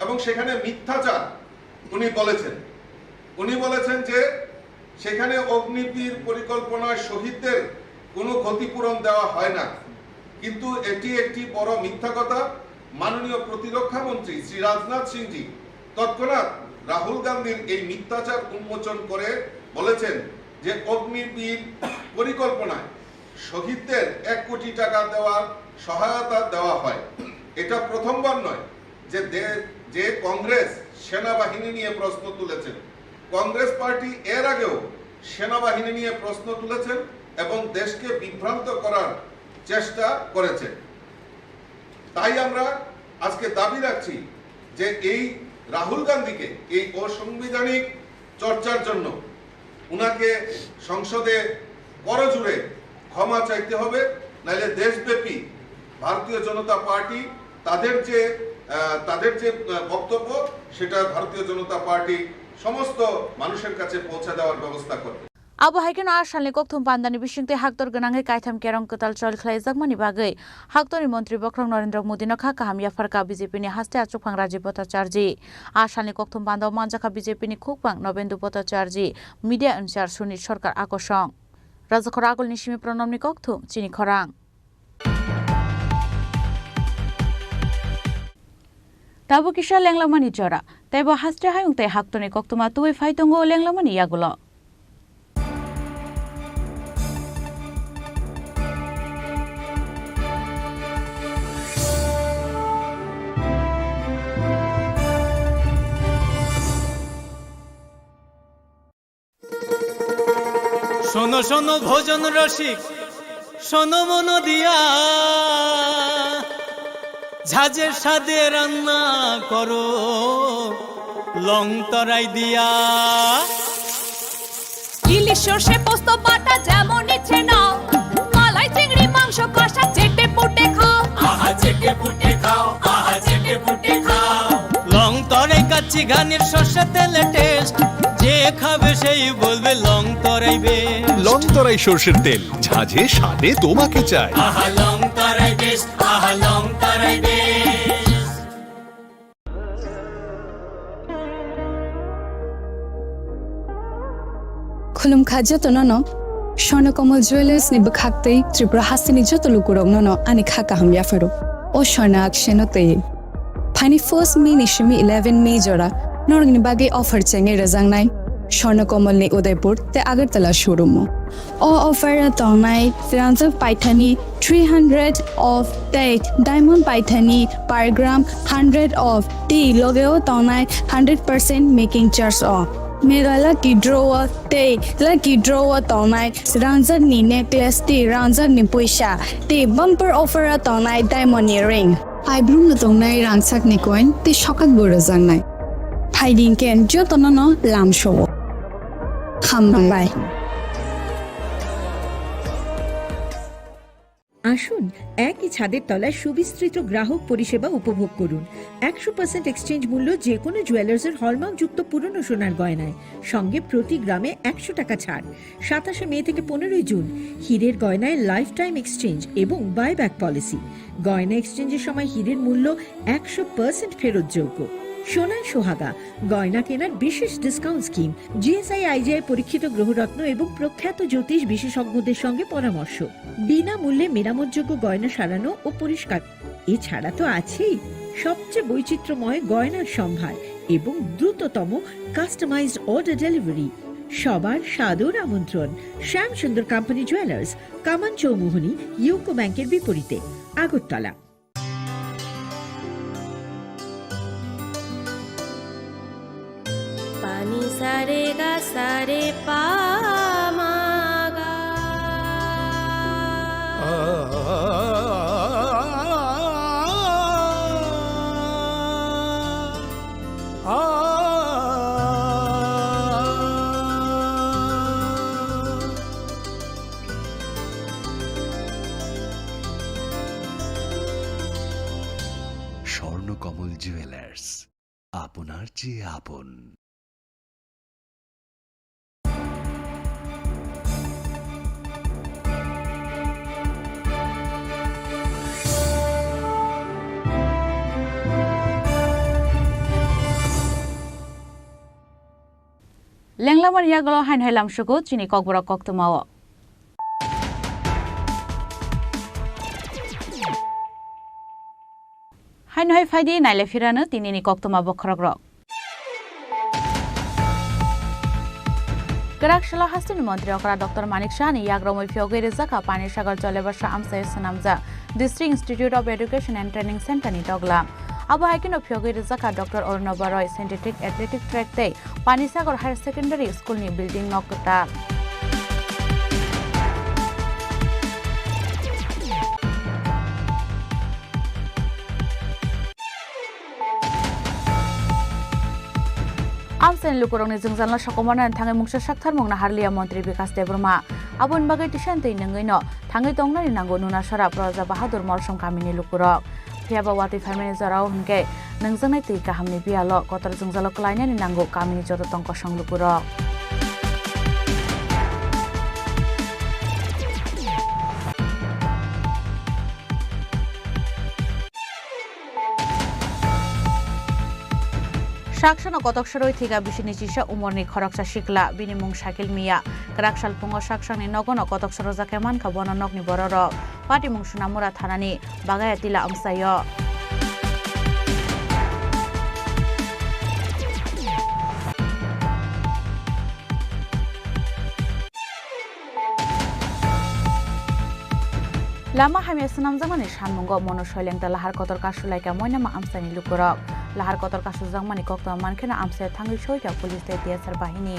S6: এবং সেখানে মিথ্যাচার উনি বলেছেন যে সেখানে অগ্নিবীর পরিকল্পনায় শহীদদের কোনো ক্ষতিপূরণ দেওয়া হয় না কিন্তু এটি একটি বড় মিথ্যা কথা মাননীয় প্রতিরক্ষা মন্ত্রী শ্রী রাজনাথ সিংজি তৎক্ষণাৎ রাহুল গান্ধীর এই মিথ্যাচার উন্মোচন করে বলেছেন যে অগ্নিবীর পরিকল্পনায় শহীদদের 1 কোটি টাকা দেওয়ার সহায়তা দেওয়া হয় এটা প্রথমবার নয় যে কংগ্রেস সেনাবাহিনী নিয়ে প্রশ্ন তুলেছেন কংগ্রেস পার্টি এর আগেও সেনাবাহিনী নিয়ে প্রশ্ন তুলেছেন এবং দেশকে বিভ্রান্ত করার চেষ্টা করেছে তাই আমরা আজকে দাবি রাখছি যে এই রাহুল গান্ধীকে এই অসাংবিধানিক চর্চার জন্য উনাকে সংসদে করজোড়ে ক্ষমা চাইতে হবে নাইলে দেশব্যাপী ভারতীয় জনতা পার্টি তাদের যে বক্তব্য সেটা ভারতীয় জনতা পার্টি সমস্ত মানুষের কাছে পৌঁছে দেওয়ার ব্যবস্থা করবে
S8: Abu Haikin Arshani Kok Thumpandani Bishingte Haktor Ganangai Kaitam Kerong Kotal Chol Khlaizak Mani Bagai Haktori Montri Bokrong Narendra Modi no Khaka Hamya Farka BJP ni haste Achuk Phangraji Bhattacharji Arshani Kok Thumpanda Manjaka BJP ni Khukpang Nobendu Bhattacharji Media Anchar Sunit Sarkar Akoshong Rajakhor Agol Nishimi Pranamni Kok Thum Chini Khorang Tabu Kisha Lenglamani Jora Taibo haste Hayung Te Haktoni Kok Thuma Tuwi Faitongo Lenglamani Yagulo
S2: শোনো শোনো ভোজন রসিক, শোনো মন দিয়া, ঝাঁঝের স্বাদে রান্না করো লং তরাই দিয়া।
S14: ইলিশ সর্ষে পোস্ত বাটা যেমন ইচ্ছে নাও, মালাই চিংড়ি মাংস কষা চেটে পুটে খাও,
S2: আহা চেটে পুটে খাও, আহা চেটে পুটে খাও। লং তরাই কাচ্চি ঘানির সর্ষে তেলে টেস্ট, যে খাবে সেই বলবে লং তরাই বেশ।
S7: লং তরাই সর্ষের তেল, ঝাঁঝে স্বাদে তোমাকে চাই।
S2: আহা লং তরাই বেশ, আহা লং তরাই বেশ।
S14: খুলুম খাদ্য তো নন স্বর্ণকমল জুয়েলার্স নিব খাকতেই ত্রিপুরা হাসিনি যত লুকুরক নন আনি খাকা হাম ইয়াফারো ও স্বর্ণ আকশেনতে ফাইনি ফার্স্ট মে নিশমি 11 মে জোড়া নরগনি বাগে অফার চেঙ্গে রেজাং নাই স্বর্ণকমল নি উদয়পুর তে আগরতলা শোরুম ও অফার তংনাই ফ্রান্সে পাইথানি 300 অফ টেট ডায়মন্ড পাইথানি পার গ্রাম 100 অফ টি লগেও তংনাই 100% মেকিং চার্জ অফ मेरा लकी ड्रॉवर ते लकी ड्रॉवर तोनाई रांजर नी नेकलेस ते रांजर नी पैसा ते बम्पर ऑफर तोनाई डायमंड रिंग आई ब्लूम न तोनाई रांगसाक नि कॉइन ते शॉकक बोरो जांगनाई फाइडिंग केन जो तोनो लाम शो खाम बाय।
S4: আসুন একই ছাদের তলায় সুবিস্তৃত গ্রাহক পরিষেবা উপভোগ করুন। 100% এক্সচেঞ্জ মূল্য যে কোনো জুয়েলার্সের হলমার্কযুক্ত পুরনো সোনার গয়নায়, সঙ্গে প্রতি গ্রামে 100 টাকা ছাড়। 27 মে থেকে 15 জুন হীরের গয়নায় লাইফ টাইম এক্সচেঞ্জ এবং বাইব্যাক পলিসি। গয়না এক্সচেঞ্জের সময় হীরের মূল্য 100% ফেরতযোগ্য। সোনায় সোহাগা গয়না কেনার বিশেষ ডিসকাউন্ট স্কিম, জিএসআই আইজিআই পরীক্ষিত গ্রহরত্ন এবং প্রখ্যাত জ্যোতিষ বিশেষজ্ঞদের সঙ্গে পরামর্শ, বিনামূল্যে মেরামতযোগ্য গয়না সারানো ও পরিষ্কার। এছাড়া তো আছেই সবচেয়ে বৈচিত্র্যময় গয়নার সম্ভার এবং দ্রুততম কাস্টমাইজড অর্ডার ডেলিভারি। সবার সাদর আমন্ত্রণ শ্যাম সুন্দর কোম্পানি জুয়েলার্স, কামান চৌমুহনী, ইউকো ব্যাংকের বিপরীতে, আগরতলা।
S14: पानी सारे गा सारे पामागा
S7: স্বর্ণকমল জুয়েলার্স, আপনার চেয়ে আপন।
S8: লেংলামার ইয়াগল হাইন হাইলাম সুগো চিনি ককবরা কক্তমাও হাইন হাই ফাইদি নাইলে ফিরানো তিনিনি কক্তমা বখরগ্রক গরাকশলা হাসিন মন্ত্রী অকরা ডক্টর মানিক শাহনি ইয়াগ্রমই ফিওগেরে জাকা পানি সাগর জলেবর্ষা আমসাই সনামজা district institute of education and training centre নি ডগলা আবু হাইকিনো ফিওগেরে জাকা doctor Arnab Roy synthetic athletic track তে Panisagar higher secondary school নি বিল্ডিং নকতা আমসেন লুকুরংনি जोंजालना सकमना थाङै मुंसा साक्थार मुंना हारलिया मन्त्री विकास देबरमा आबुन बागै टिशानतै नङैनो थाङै दंनानि नांगौ नुना सरा प्रजा बाहादुर मलसम कामिनि लुकुरक फियाबा वाति फारमेनि जराव हनके नोंजोंनाय तै गाहामनि बियालो कतर जोंजाल क्लाइनानि नांगौ कामिनि जत तंक सं लुकुरक साक्षण कतक सरय थिगा बिसिनि चिसा उमरनि खरकसा सिकला बिनिमुं साकिल मिया ग्राकसाल फुङो साक्षांनि नगन कतक सरजा केमान का बननकनि बरर पार्टी मुं सुनामुरा थानानि बागाया तिला अमसाय लामा हामिया सनामजामानि सानमुंगो मनोशैलेंता लाहार कतर कासुलाइका मयनामा आमसानि लुकुरक लाहार कतर कासुजांमानि कक्ता मानखेना आमसाया थाङै सयटा police टिएसआर बाहिनी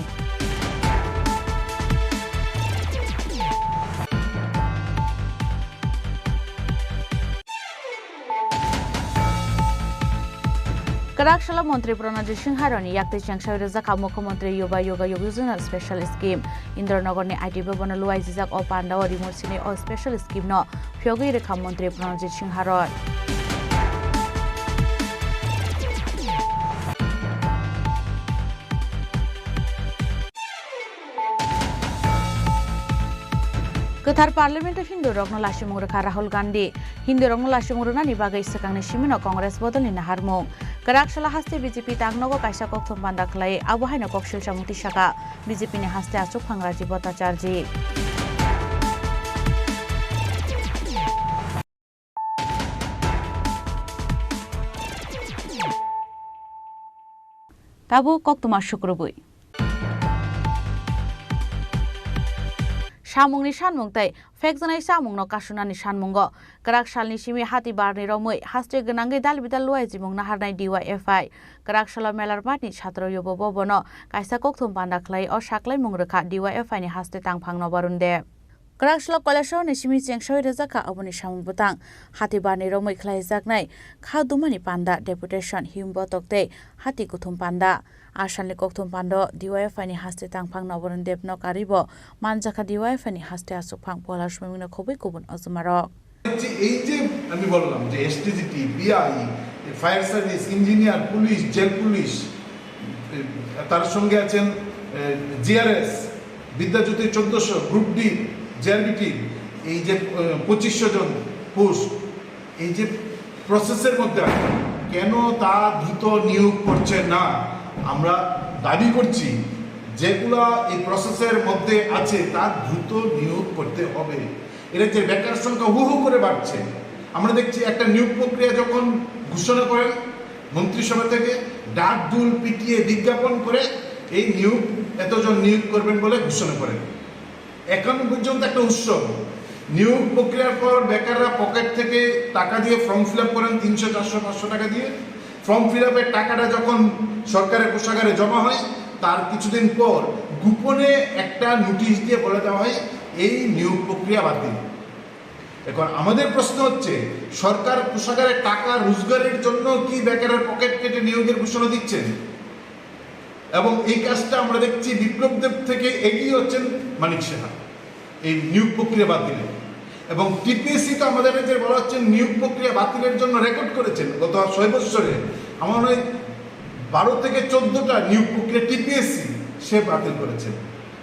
S8: Karakshila Mantri Pranajit Singh Harani yakti Changsha Rezaka Mukhyamantri Yoga Yojana Special Scheme Indranagar ni IT Bhavan luai jijak o panda o remote sini o special scheme no Phyogi Rekha Mantri Pranajit Singh Haran Ketar Parliament Hindu Rogno Lashimung Rekha Rahul Gandhi Hindu Rogno Lashimung Rana ni bagai sekangni simino Kongres bodol ni naharmung Karakshila haste BJP tangnogo kaisa kokthom panda khlai abuhaino kokshil samuti saka BJP ni haste achuk phangraji botacharji Tabu koktuma shukrubui Samungni sanmung tai fekjanai samung no kasunani sanmungo Karakshal simi hati barni romoi haste genangai dalbidal luai jimung naharnai DYFI Karakshal melar matni chhatro yobo bobono kaisa kokthum panda khlai o saklai mung rekha DYFI ni haste tangphang no barunde Karakshal kolesho ni simi chengsoi rezaka aboni samung butang hati barni romoi khlai jaknai khadumani panda deputation himbotokte hati kuthum panda Ashanli kokthum pando DYFI ni haste tangphang no barun debno karibo manjaka DYFI ni haste asukphang polar shmingna khobei kubun azumarok
S6: এই যে আমি বললাম যে STGT BI fire service engineer police jail police তার সঙ্গে আছেন GRS Vidyajyoti 1400 group D JRBT এই যে 2500 জন পোস্ট এই যে প্রসেসের মধ্যে আছে কেন তা দ্রুত নিয়োগ করছে না আমরা দাবি করছি যেগুলা এই প্রসেসের মধ্যে আছে তা দ্রুত নিয়োগ করতে হবে এর যে বেকার সংখ্যা হু করে বাড়ছে আমরা দেখছি একটা নিয়োগ প্রক্রিয়া যখন ঘোষণা করেন মন্ত্রিসভা থেকে ডাক ডুল পিটিয়ে বিজ্ঞাপন করে এই নিয়োগ এতজন নিয়োগ করবেন বলে ঘোষণা করেন এখন পর্যন্ত একটা উৎসব নিয়োগ প্রক্রিয়ার পর বেকাররা পকেট থেকে টাকা দিয়ে ফর্ম ফিল আপ করেন 300 400 500 টাকা দিয়ে ফর্ম ফিল আপের টাকাটা যখন সরকারের কোষাগারে জমা হয় তার কিছুদিন পর গোপনে একটা নোটিশ দিয়ে বলে দেওয়া হয় এই নিয়োগ প্রক্রিয়া বাতিল এখন আমাদের প্রশ্ন হচ্ছে সরকার কোষাগারে টাকা রোজগারের জন্য কি বেকারের পকেট কেটে নিয়োগের ঘোষণা দিচ্ছেন এবং এই কাজটা আমরা দেখছি বিপ্লবদেব থেকে এগিয়ে হচ্ছেন মানিক সাহা এই নিয়োগ প্রক্রিয়া বাতিলে এবং টিপিএসসি তো আমাদের যে বলা হচ্ছে নিয়োগ প্রক্রিয়া বাতিলের জন্য রেকর্ড করেছেন গত 6 বছরে আমার মনে হয় 12 থেকে 14টা নিয়োগ প্রক্রিয়া টিপিএসসি সে বাতিল করেছেন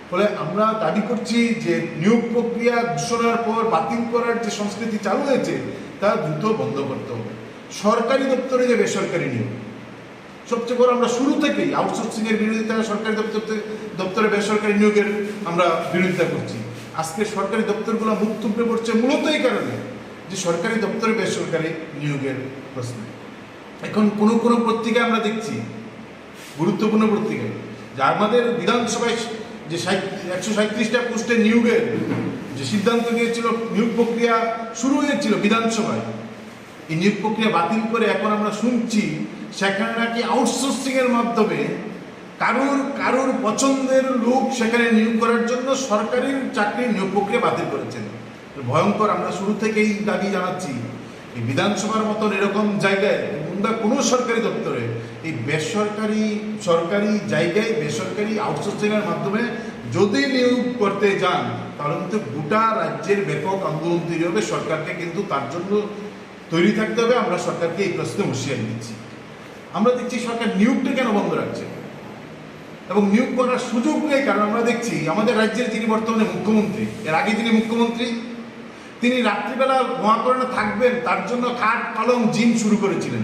S6: ফলে আমরা দাবি করছি যে নিয়োগ প্রক্রিয়া ঘোষণার পর বাতিল করার যে সংস্কৃতি চালু হয়েছে তা দ্রুত বন্ধ করতে হবে সরকারি দপ্তরে যে বেসরকারি নিয়োগ সবচেয়ে বড় আমরা শুরু থেকেই আউটসোর্সিং এর বিরোধিতা সরকারি দপ্তরে বেসরকারি নিয়োগের আমরা বিরোধিতা করছি আজকে সরকারি দপ্তরগুলো মুখ থুবড়ে পড়ছে মূলত এই কারণে যে সরকারি দপ্তরে বেসরকারি নিয়োগের প্রশ্ন এখন কোনো পত্রিকায় আমরা দেখছি গুরুত্বপূর্ণ পত্রিকায় যে আমাদের বিধানসভায় যে 137টা পোস্টে নিয়োগের যে সিদ্ধান্ত নিয়েছিল নিয়োগ প্রক্রিয়া শুরু হয়েছিল বিধানসভায় এই নিয়োগ প্রক্রিয়া বাতিল করে এখন আমরা শুনছি সেখানে নাকি আউটসোর্সিং এর মাধ্যমে কারোর পছন্দের লোক সেখানে নিয়োগ করার জন্য সরকারি চাকরির নিয়োগ প্রক্রিয়া বাতিল করেছেন ভয়ঙ্কর আমরা শুরু থেকেই দাবি জানাচ্ছি এই বিধানসভার মতন এরকম জায়গায় কোনো সরকারি দপ্তরে এই সরকারি জায়গায় বেসরকারি আউটসোর্সিং এর মাধ্যমে যদি নিয়োগ করতে যান তাহলে কিন্তু গোটা রাজ্যের ব্যাপক আন্দোলন তৈরি হবে সরকারকে কিন্তু তার জন্য তৈরি থাকতে হবে আমরা সরকারকে এই প্রশ্নে হুঁশিয়ারি দিচ্ছি আমরা দেখছি সরকার নিয়োগটা কেন বন্ধ রাখছে এবং নিয়োগ করার সুযোগ নেই কারণ আমরা দেখছি আমাদের রাজ্যের যিনি বর্তমানে মুখ্যমন্ত্রী এর আগে যিনি মুখ্যমন্ত্রী তিনি রাত্রিবেলা মহাকরণে থাকবেন তার জন্য খাট পালং জিম শুরু করেছিলেন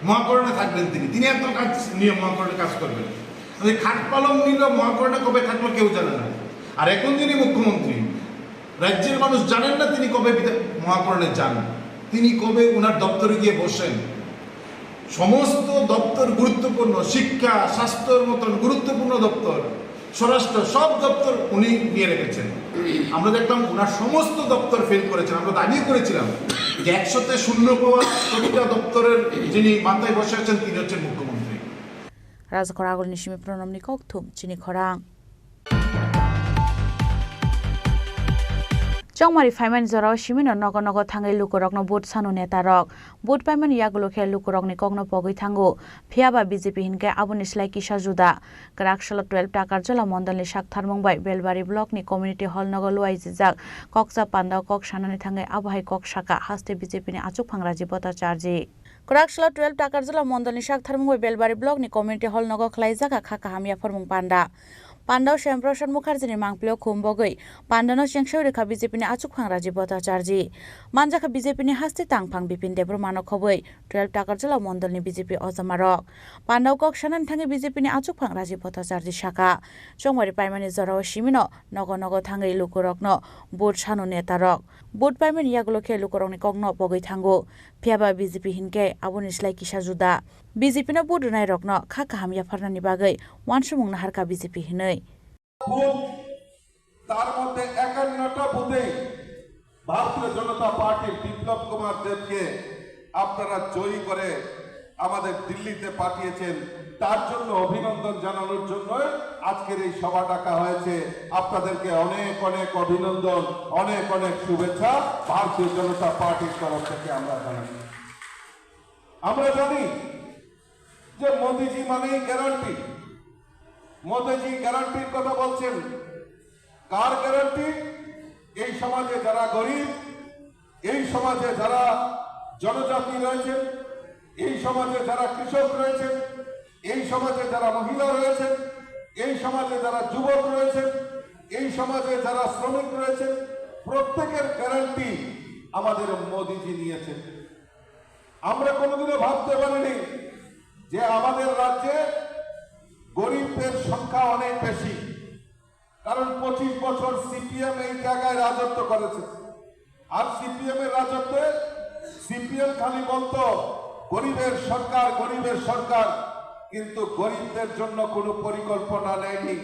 S6: মহাকরণে থাকবেন তিনি এত কাজ নিয়ে মহাকরণে কাজ করবেন খাট পালং নিল মহাকরণে কবে থাকলো কেউ জানে না আর এখন যিনি মুখ্যমন্ত্রী রাজ্যের মানুষ জানেন না তিনি কবে মহাকরণে যান তিনি কবে ওনার দপ্তরে গিয়ে বসেন সমস্ত দপ্তর গুরুত্বপূর্ণ শিক্ষা স্বাস্থ্যের মতন গুরুত্বপূর্ণ দপ্তর স্বরাষ্ট্র সব দপ্তর উনি নিয়ে রেখেছেন আমরা দেখলাম ওনার সমস্ত দপ্তর ফেল করেছেন আমরা দাবি করেছিলাম যে 100তে 0 পাওয়া প্রতিটা দপ্তরের যিনি মাথায় বসে আছেন তিনি হচ্ছেন মুখ্যমন্ত্রী
S8: রাজখরা আগল নিশিমি প্রণামনি ককথুম চিনি খরাং Chongmari Faiman Zoro Shimino Nogo Nogo Tangai Lukurokno Boot Sanu Netarok, Boot Paiman Yaguloke Lukurokni Kogno Pogui Tango, Piaba BJP Hinke Abunisla Kisha Juda, Karakshalo 12 Takarjola Mondali Shak Tharmongbai, Belbari Block ni Community Hall Nogo Luai Zizak, Koksa Panda Kok Shanani Tangai Abuhai Kok Shaka, Haste BJP ni Achuk Pangraji Bota Charji. Karakshalo 12 Takarjola Mondali Shak Tharmongbai, Belbari Block ni Community Hall Nogo Klaizaka Khaka Hamia Formung Panda. Pandao Shamprashan Mukherjee Mangplio Kumbogoi, Pandano Shengshaurika BJP ni Achuk Pangraji Bota Charji. Manjaka BJP ni Haste Tangpang Bipin Debromano Khoboi, 12 Takarjola Mondal ni BJP Ozamarok. Pandao Kok Shanan Tangi BJP ni Achuk Pangraji Bota Charji Shaka. Chongmari Paimani Zoro Shimino, Nogo Nogo Tangai Lukurokno, Boot Shanu Netarok. Boot Paimani Yaguloke Lukurokni Kogno Pogoi Tango, Piaba BJP Hinke, Abunisla Kisha Juda. BJP no Boot Runai Rokno, Khaka Hamia Farnani Bagai, Wansumung Naharka BJP Hinoi.
S15: তার মধ্যে 51টা বুথে ভারতীয় জনতা পার্টির বিপ্লব কুমার দেবকে আপনারা জয়ী করে আমাদের দিল্লিতে পাঠিয়েছেন তার জন্য অভিনন্দন জানানোর জন্য আজকের এই সভা ডাকা হয়েছে আপনাদেরকে অনেক অনেক অভিনন্দন অনেক অনেক শুভেচ্ছা ভারতীয় জনতা পার্টির তরফ থেকে আমরা জানাই আমরা জানি যে মোদিজি মানেই গ্যারান্টি মোদিজি গ্যারান্টির কথা বলছেন কার গ্যারান্টি এই সমাজে যারা গরিব এই সমাজে যারা জনজাতি রয়েছেন এই সমাজে যারা কৃষক রয়েছেন এই সমাজে যারা মহিলা রয়েছেন এই সমাজে যারা যুবক রয়েছেন এই সমাজে যারা শ্রমিক রয়েছেন প্রত্যেকের গ্যারান্টি আমাদের মোদিজি নিয়েছেন আমরা কোনোদিনও ভাবতে পারিনি যে আমাদের রাজ্যে গরিবদের সংখ্যা অনেক বেশি কারণ 25 বছর সিপিএম এই জায়গায় রাজত্ব করেছে আর সিপিএম এর রাজত্বে সিপিএম খালি বলতো গরিবের সরকার কিন্তু গরিবদের জন্য কোনো পরিকল্পনা নেয়নি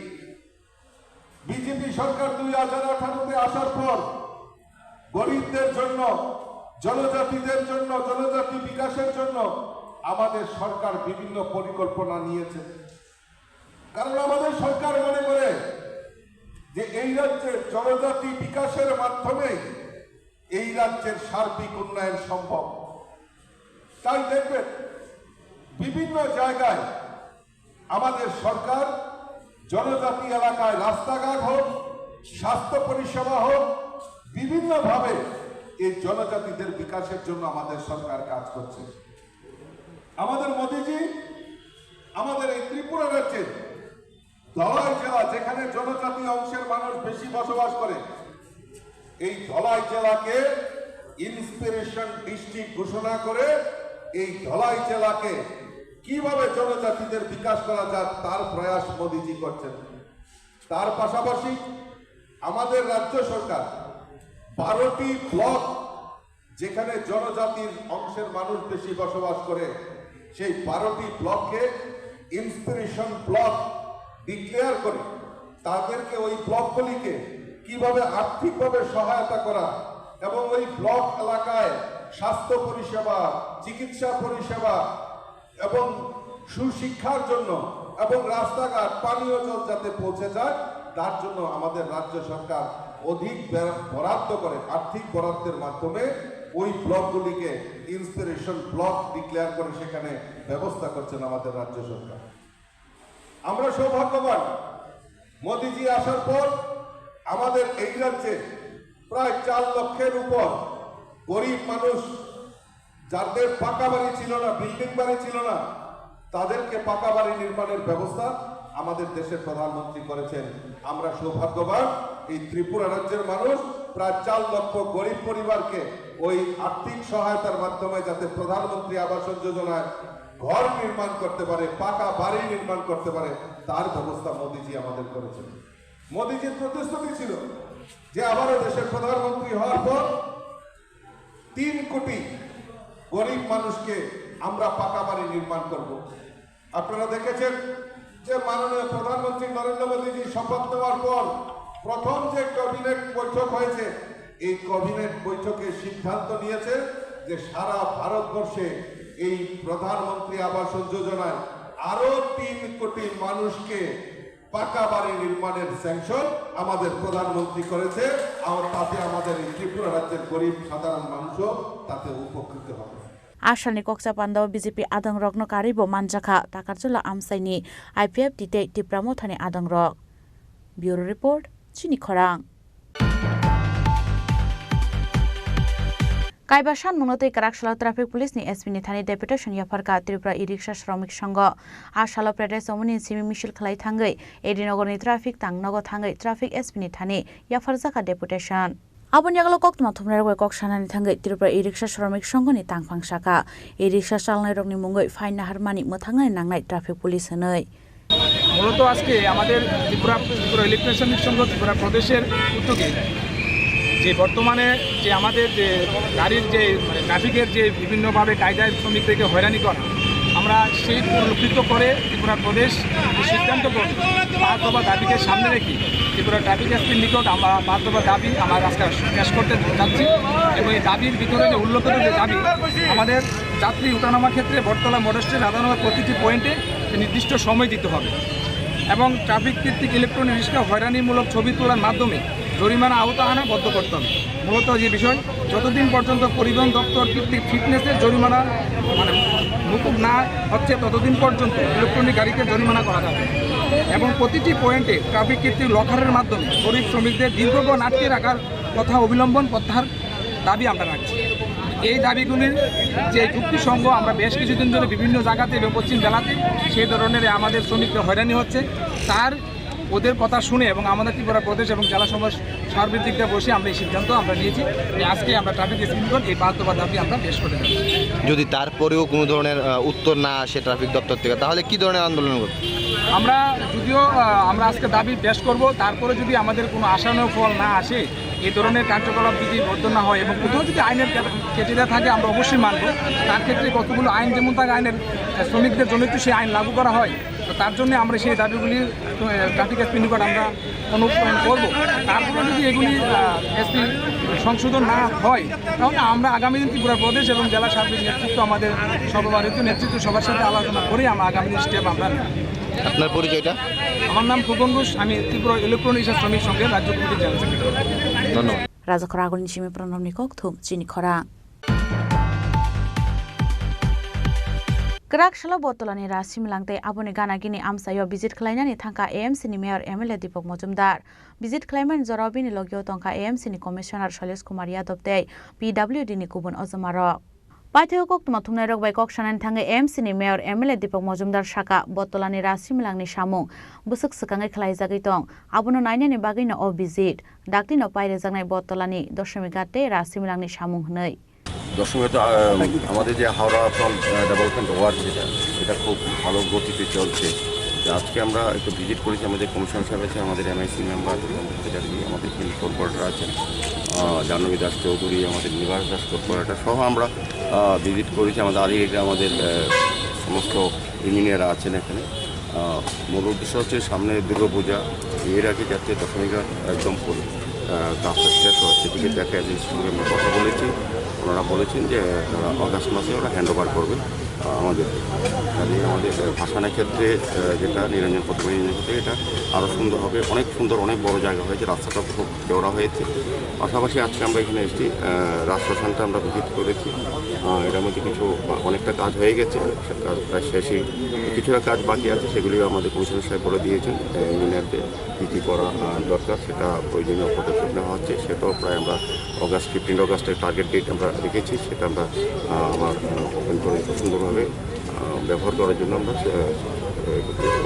S15: বিজেপি সরকার 2018-তে আসার পর গরিবদের জন্য জনজাতিদের জন্য জনজাতি বিকাশের জন্য আমাদের সরকার বিভিন্ন পরিকল্পনা নিয়েছে কারণ আমাদের সরকার মনে করে যে এই রাজ্যের জনজাতি বিকাশের মাধ্যমে এই রাজ্যের সার্বিক উন্নয়ন সম্ভব তাই দেখবেন বিভিন্ন জায়গায় আমাদের সরকার জনজাতি এলাকায় রাস্তাঘাট হোক স্বাস্থ্য পরিষেবা হোক বিভিন্নভাবে এই জনজাতিদের বিকাশের জন্য আমাদের সরকার কাজ করছে আমাদের মোদিজি আমাদের এই ত্রিপুরা রাজ্যের ধলাই জেলা যেখানে জনজাতি অংশের মানুষ বেশি বসবাস করে এই ধলাই জেলাকে ইন্সপিরেশন ডিস্ট্রিক্ট ঘোষণা করে এই ধলাই জেলাকে কিভাবে জনজাতিদের বিকাশ করা যায় তার প্রয়াস মোদিজি করছেন তার পাশাপাশি আমাদের রাজ্য সরকার 12টি ব্লক যেখানে জনজাতির অংশের মানুষ বেশি বসবাস করে সেই 12টি ব্লককে ইন্সপিরেশন ব্লক ডিক্লেয়ার করে তাদেরকে ওই ব্লকগুলিকে কিভাবে আর্থিকভাবে সহায়তা করা এবং ওই ব্লক এলাকায় স্বাস্থ্য পরিষেবা চিকিৎসা পরিষেবা এবং সুশিক্ষার জন্য এবং রাস্তাঘাট পানীয় জল যাতে পৌঁছে যায় তার জন্য আমাদের রাজ্য সরকার অধিক বরাদ্দ করে আর্থিক বরাদ্দের মাধ্যমে ওই ব্লকগুলিকে ইন্সপিরেশন ব্লক ডিক্লেয়ার করে সেখানে ব্যবস্থা করছেন আমাদের রাজ্য সরকার আমরা সৌভাগ্যবান মোদিজি আসার পর আমাদের এই রাজ্যে প্রায় 4 লক্ষের উপর গরিব মানুষ যাদের পাকা বাড়ি ছিল না বিল্ডিং বাড়ি ছিল না তাদেরকে পাকা বাড়ি নির্মাণের ব্যবস্থা আমাদের দেশের প্রধানমন্ত্রী করেছেন আমরা সৌভাগ্যবান এই ত্রিপুরা রাজ্যের মানুষ প্রায় 4 লক্ষ গরিব পরিবারকে ওই আর্থিক সহায়তার মাধ্যমে যাতে প্রধানমন্ত্রী আবাস যোজনায় ঘর নির্মাণ করতে পারে পাকা বাড়ি নির্মাণ করতে পারে তার ব্যবস্থা মোদিজি আমাদের করেছেন মোদিজির প্রতিশ্রুতি ছিল যে আবারও দেশের প্রধানমন্ত্রী হওয়ার পর 3 কোটি গরিব মানুষকে আমরা পাকা বাড়ি নির্মাণ করব আপনারা দেখেছেন যে মাননীয় প্রধানমন্ত্রী নরেন্দ্র মোদীজি শপথ নেওয়ার পর প্রথম যে ক্যাবিনেট বৈঠক হয়েছে এই ক্যাবিনেট বৈঠকে সিদ্ধান্ত নিয়েছে যে সারা ভারতবর্ষে এই প্রধানমন্ত্রী আবাস যোজনায় আরো 3 কোটি মানুষকে পাকা বাড়ি নির্মাণের স্যাংশন আমাদের প্রধানমন্ত্রী করেছে, আর তাতে আমাদের এই ত্রিপুরা রাজ্যের গরিব সাধারণ মানুষ তাতে উপকৃত হবে।
S8: Asalni koksa pandao BJP adang rok no karibo manjaka takarjula amsaini IPF tite tipramo thani adang rok. Bureau report Chini Khorang. Kaiba shan mungote Karakshalo traffic police ni SP ni thani deputation yafarka Tripura e-ricksha shramik sangho Ashalo Pradesh Omuni Simi Michel Khalai thangai Edinogor ni traffic tangnogo thangai traffic SP ni thani yafarjaka deputation. Abon yagalo kok mathumnar goi kok sanani thangai Tripura e-ricksha shramik sangho ni tangphang saka e-ricksha chalnai rokni mungoi fine harmani mothangai nangnai traffic police hanai.
S9: মূলত আজকে আমাদের Tripura electric শ্রমিক সংঘ ত্রিপুরা প্রদেশের উদ্যোগে যে বর্তমানে যে আমাদের যে গাড়ির যে ট্রাফিকের যে বিভিন্নভাবে কায়দায় শ্রমিকদেরকে হয়রানি করা, আমরা সেই পরিলক্ষিত করে ত্রিপুরা প্রদেশ সিদ্ধান্ত করে 5 দফা দাবিকে সামনে রেখে ত্রিপুরা ট্রাফিক এসপির নিকট আমরা 5 দফা দাবি আমার আজকে পেশ করতে যাচ্ছি। এবং এই দাবির ভিতরে যে উল্লেখিত যে দাবি, আমাদের যাত্রী উঠানামার ক্ষেত্রে বটতলা মডেস্টের সাধারণত প্রতিটি পয়েন্টে নির্দিষ্ট সময় দিতে হবে এবং ট্রাফিক ভিত্তিক ইলেকট্রনিক রিক্সা হয়রানিমূলক ছবি তোলার মাধ্যমে জরিমানা আওতা আনা বদ্ধ করতে হবে। মূলত যে বিষয়, যতদিন পর্যন্ত পরিবহন দপ্তর কর্তৃক ফিটনেসের জরিমানা মুকুব না হচ্ছে ততদিন পর্যন্ত ইলেকট্রনিক গাড়িকে জরিমানা করা যাবে এবং প্রতিটি পয়েন্টে ট্রাফিক কর্তৃক লকারের মাধ্যমে গরিব শ্রমিকদের দীর্ঘক্ষণ আটকে রাখার কথা অবিলম্বন প্রত্যাহার দাবি আমরা রাখছি। এই দাবিগুলির যে যুক্তিসঙ্গ, আমরা বেশ কিছুদিন ধরে বিভিন্ন জায়গাতে এবং পশ্চিম জেলাতে সেই ধরনের আমাদের শ্রমিকদের হয়রানি হচ্ছে, তার ওদের কথা শুনে এবং আমাদের ত্রিপুরা প্রদেশ এবং জেলা সমাজ সার্বিক দিকটা বসে আমরা এই সিদ্ধান্ত আমরা নিয়েছি যে আজকে আমরা ট্রাফিক স্কিমগণ এই 5 দফা দাবি আমরা পেশ করে দেব।
S13: যদি তারপরেও কোনো ধরনের উত্তর না আসে ট্রাফিক দপ্তর থেকে, তাহলে কি ধরনের আন্দোলন করব?
S9: আমরা যদিও আমরা আজকে দাবি পেশ করব, তারপরে যদি আমাদের কোনো আশানুরূপ ফল না আসে, এই ধরনের কার্যকলাপ যদি বদ্ধ না হয় এবং কোথাও যদি আইনের ক্রাইটেরিয়া থাকে আমরা অবশ্যই মানব। তার ক্ষেত্রে কতগুলো আইন যেমন থাকে আইনের শ্রমিকদের জন্য একটু সেই আইন লাগু করা হয়, তো তার জন্য আমরা সেই দাবিগুলি ট্রাফিক এসপি নিকট আমরা অনুপ্রেরণ করব। তারপরে যদি এগুলি এসপি সংশোধন না হয়, তাহলে আমরা আগামী দিন ত্রিপুরা প্রদেশ এবং জেলা সার্বিক নেতৃত্ব আমাদের সর্বভারতীয় নেতৃত্ব সবার সাথে আলোচনা করে আমরা আগামী দিন স্টেপ আমরা।
S13: আপনার পরিচয়টা?
S9: আমার নাম খোকন ঘোষ, আমি ত্রিপুরা ইলেকট্রনিক শ্রমিক সংঘের রাজ্য কমিটির জেনারেল সেক্রেটারি।
S13: ধন্যবাদ।
S8: Raja Khorang ni chimi pranamni kok thum Chini Khorang. Karakshalo botolani rasim langtai aboni gana gini amsayo visit khlainani thangka AMC ni mayor MLA Deepak Majumdar. Visit khlaiman jorobini logyo tongka AMC ni commissioner Shailesh Kumar Yadav tei PWD ni kubun ozamarok. Paitheo kok tuma thumnai rok bai kok sanan thangai AMC ni mayor MLA Deepak Majumdar shaka botolani rasim langni samung busuk sakangai khlaijagoi tong abono nainani bagui no o visit dakti no paire jangnai botolani doshomigate rasim langni samung hnai.
S16: দশমীতে আমাদের যে হাওড়া অঞ্চল development word এটা খুব ভালো গতিতে চলছে। আজকে আমরা একটু ভিজিট করেছি, আমাদের কমিশনার সাহেব আছে, আমাদের MIC মেম্বার, আমাদের হিল কর্পোরেটর আছেন জাহ্নবী দাস চৌধুরী, আমাদের নিবাস দাস কর্পোরেটর সহ আমরা ভিজিট করেছি। আমাদের আধিকারিকরা, আমাদের সমস্ত ইঞ্জিনিয়াররা আছেন এখানে। মূল উদ্দেশ্য হচ্ছে সামনে দুর্গাপূজা, এর আগে যাতে দশমীটা একদম কাজটা শেষ হয় সেদিকে দেখা এজেন্সির সঙ্গে আমরা কথা বলেছি। ওনারা বলেছেন যে অগাস্ট মাসে ওরা হ্যান্ড ওভার করবে আমাদের। কাজে আমাদের ভাসানের ক্ষেত্রে যেটা নিরঞ্জন প্রতিমা ক্ষেত্রে এটা আরও সুন্দর হবে, অনেক সুন্দর, অনেক বড় জায়গা হয়েছে, রাস্তাটা খুব চওড়া হয়েছে। পাশাপাশি আজকে আমরা এখানে এসেছি, রাজশ্মশানটা আমরা ভিজিট করেছি। এটার মধ্যে কিছু অনেকটা কাজ হয়ে গেছে, কাজ প্রায় শেষই, কিছুটা কাজ বাকি আছে, সেগুলিও আমাদের কমিশনার সাহেব বলে দিয়েছেন ইঞ্জিনিয়ারদের কী কী করা দরকার, সেটা প্রয়োজনীয় পদক্ষেপ নেওয়া হচ্ছে। সেটাও প্রায় আমরা 15 অগাস্টের টার্গেট ডেট আমরা রেখেছি, সেটা আমরা আবার ওপেন করে সুন্দরভাবে ব্যবহার করার জন্য আমরা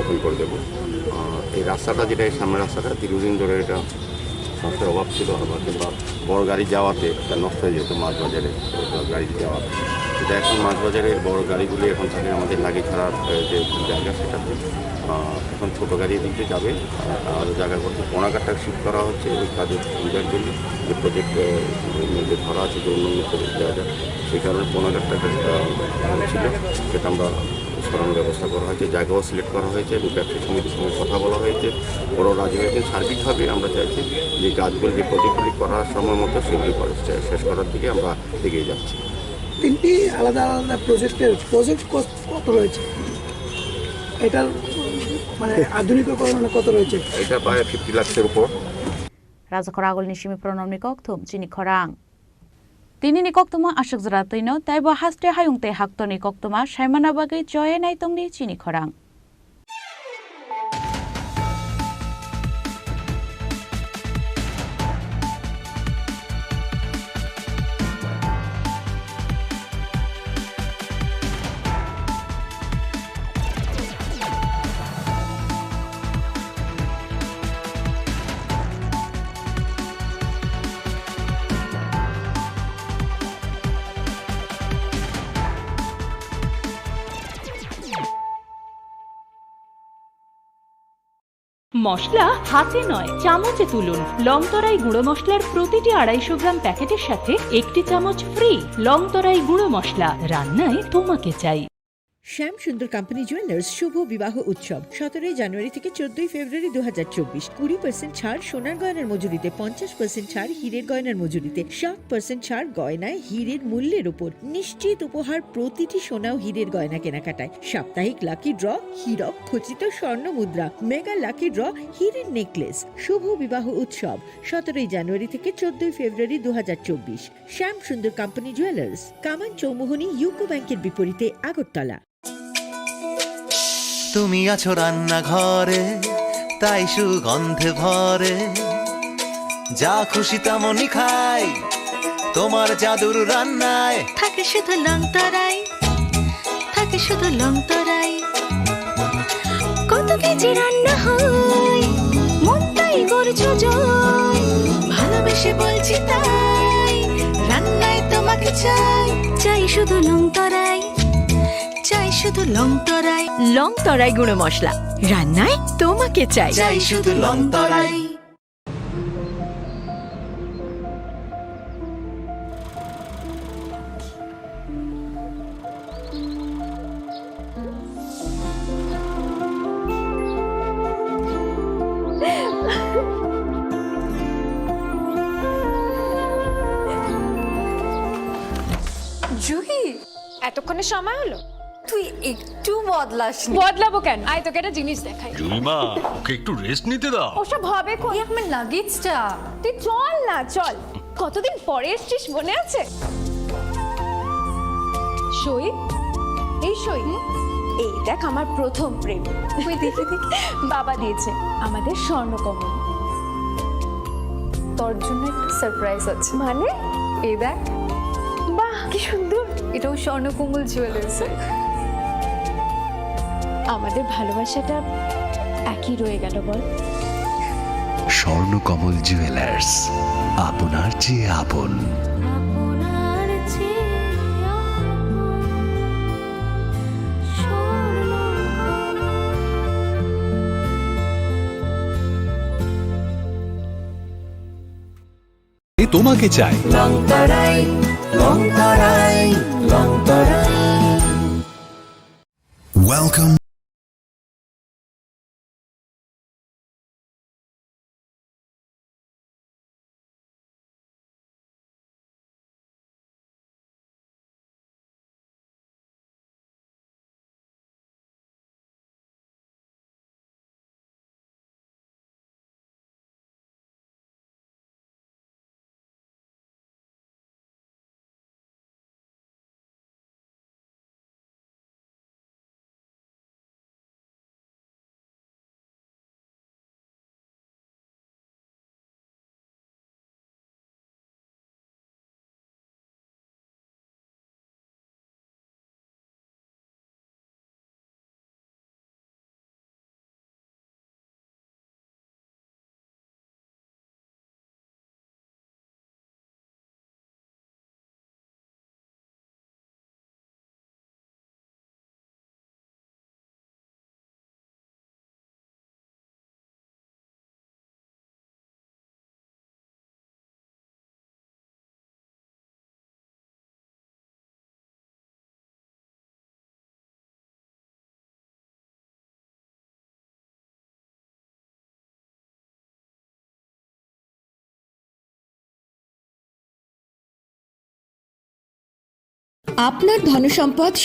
S16: ওপেন করে দেবো। এই রাস্তাটা যেটা এই সামনের রাস্তাটা দীর্ঘদিন ধরে এটা সংস্থার অভাব ছিল, আবার কিংবা বড় গাড়ি যাওয়াতে এটা নষ্ট হয়ে যেত, মাছ বাজারে গাড়ি যাওয়াতে। সেটা এখন মাছ বাজারে বড় গাড়িগুলি এখন থাকে আমাদের লাগি ছাড়ার যে জায়গা সেটাতে এখন ছোটো গাড়ি দিকে যাবে। আর জায়গা করতে পোনাঘাটটা শিফট করা হচ্ছে ওই কাজের সুবিধার জন্য, যে প্রজেক্ট ধরা আছে যে অন্য প্রজেক্ট জায়গা, সেই কারণে পোনাঘাটটা ছিল, সেটা আমরা সরানোর ব্যবস্থা করা হয়েছে, জায়গাও সিলেক্ট করা হয়েছে এবং ব্যবসায়ী সমিতির সঙ্গে কথা বলা হয়েছে, ওরাও রাজি হয়েছে। সার্বিকভাবে আমরা চাইছি যে কাজগুলি, যে প্রজেক্টগুলি করার সময় মতো সেগুলি শেষ করার দিকে আমরা এগিয়ে যাচ্ছি।
S17: 3টি আলাদা আলাদা প্রজেক্ট কত রয়েছে এটার মানে আধুনিকীকরণ কত রয়েছে?
S16: এটা প্রায় 50 লাখের উপর।
S8: রাজখরা আগল নিশিমি প্রণব নিকক থুম চিনি খরাং তিনি নিকক তুমা আশক জরা তৈন তাইবা হাস্তে হায়ুংতে হাক্ত নিকক তুমা সাইমানা বাগৈ জয়ে নাইতংনি চিনি খরাং
S18: মশলা হাতে নয় চামচে তুলুন। লংতরাই গুঁড়ো মশলার প্রতিটি 250 গ্রাম প্যাকেটের সাথে 1টি চামচ ফ্রি। লংতরাই গুঁড়ো মশলা, রান্নায় তোমাকে চাই।
S4: শ্যাম সুন্দর কোম্পানি জুয়েলার্স শুভ বিবাহ উৎসব 17 জানুয়ারি থেকে 14 ফেব্রুয়ারি 2024। 20% ছাড় সোনার গয়নার মজুরিতে, 50% ছাড় হীরের গয়নার মজুরিতে, 60% ছাড় গয়নায় হীরের মূল্যের উপর, নিশ্চিত উপহার প্রতিটি সোনা ও হীরের গয়না কেনাকাটায়, সাপ্তাহিক লাকি ড্র, হীরক খচিত স্বর্ণ মুদ্রা, মেগা লাকি ড্র, হীরের নেকলেস। শুভ বিবাহ উৎসব 17 জানুয়ারি থেকে 14 ফেব্রুয়ারি 2024। শ্যাম সুন্দর কোম্পানি জুয়েলার্স, কামান চৌমুহনী ইউকো ব্যাংকের বিপরীতে, আগরতলা।
S19: তুমি আছো রান্নাঘরে, তাই সুগন্ধে ভরে, যা খুশি তেমনই খাই, তোমার জাদুর রান্নায়
S20: থাকে শুধু লংতরাই, থাকে শুধু লংতরাই। কত কেজি রান্না হয়, মনটাই গড়ছো জয়, ভালোবেসে বলছি তাই, রান্নায় তোমাকে চাই, চাই শুধু লংতরাই, চাই শুধু লংতরাই। লংতরাই গুঁড়ো মশলা, রান্নায় তোমাকে চাই, চাই শুধু লংতরাই।
S21: জুহি, এতক্ষণে সময় হলো? তুই একটু বদলাস। বদলাবো কেন? আয় তোকে একটা জিনিস দেখাই।
S7: জুলিমা, ওকে একটু রেস্ট নিতে দাও।
S21: ওসব হবে কোন? এই আমার লাগেজটা। তুই চল না, চল। কতদিন পরে এসেছিস, মনে আছে? সই, এই সই, এই দেখ আমার প্রথম প্রেম। তুই দেখে দেখে বাবা দিয়েছে আমাদের স্বর্ণকমল। তোর জন্য একটা সারপ্রাইজ আছে। মানে? এই দেখ। বাহ, কি সুন্দর। এটাও স্বর্ণকমল জুয়েলার্সের। আমাদের ভালোবাসাটা একই রয়ে গেল বল।
S22: স্বর্ণকমল জুয়েলার্স, আপনার চেয়ে আপন।
S7: তোমাকে চাই।
S19: লংতরাই, লংতরাই, লংতরাই।
S22: ওয়েলকাম।
S4: আপনার ধনসম্পদ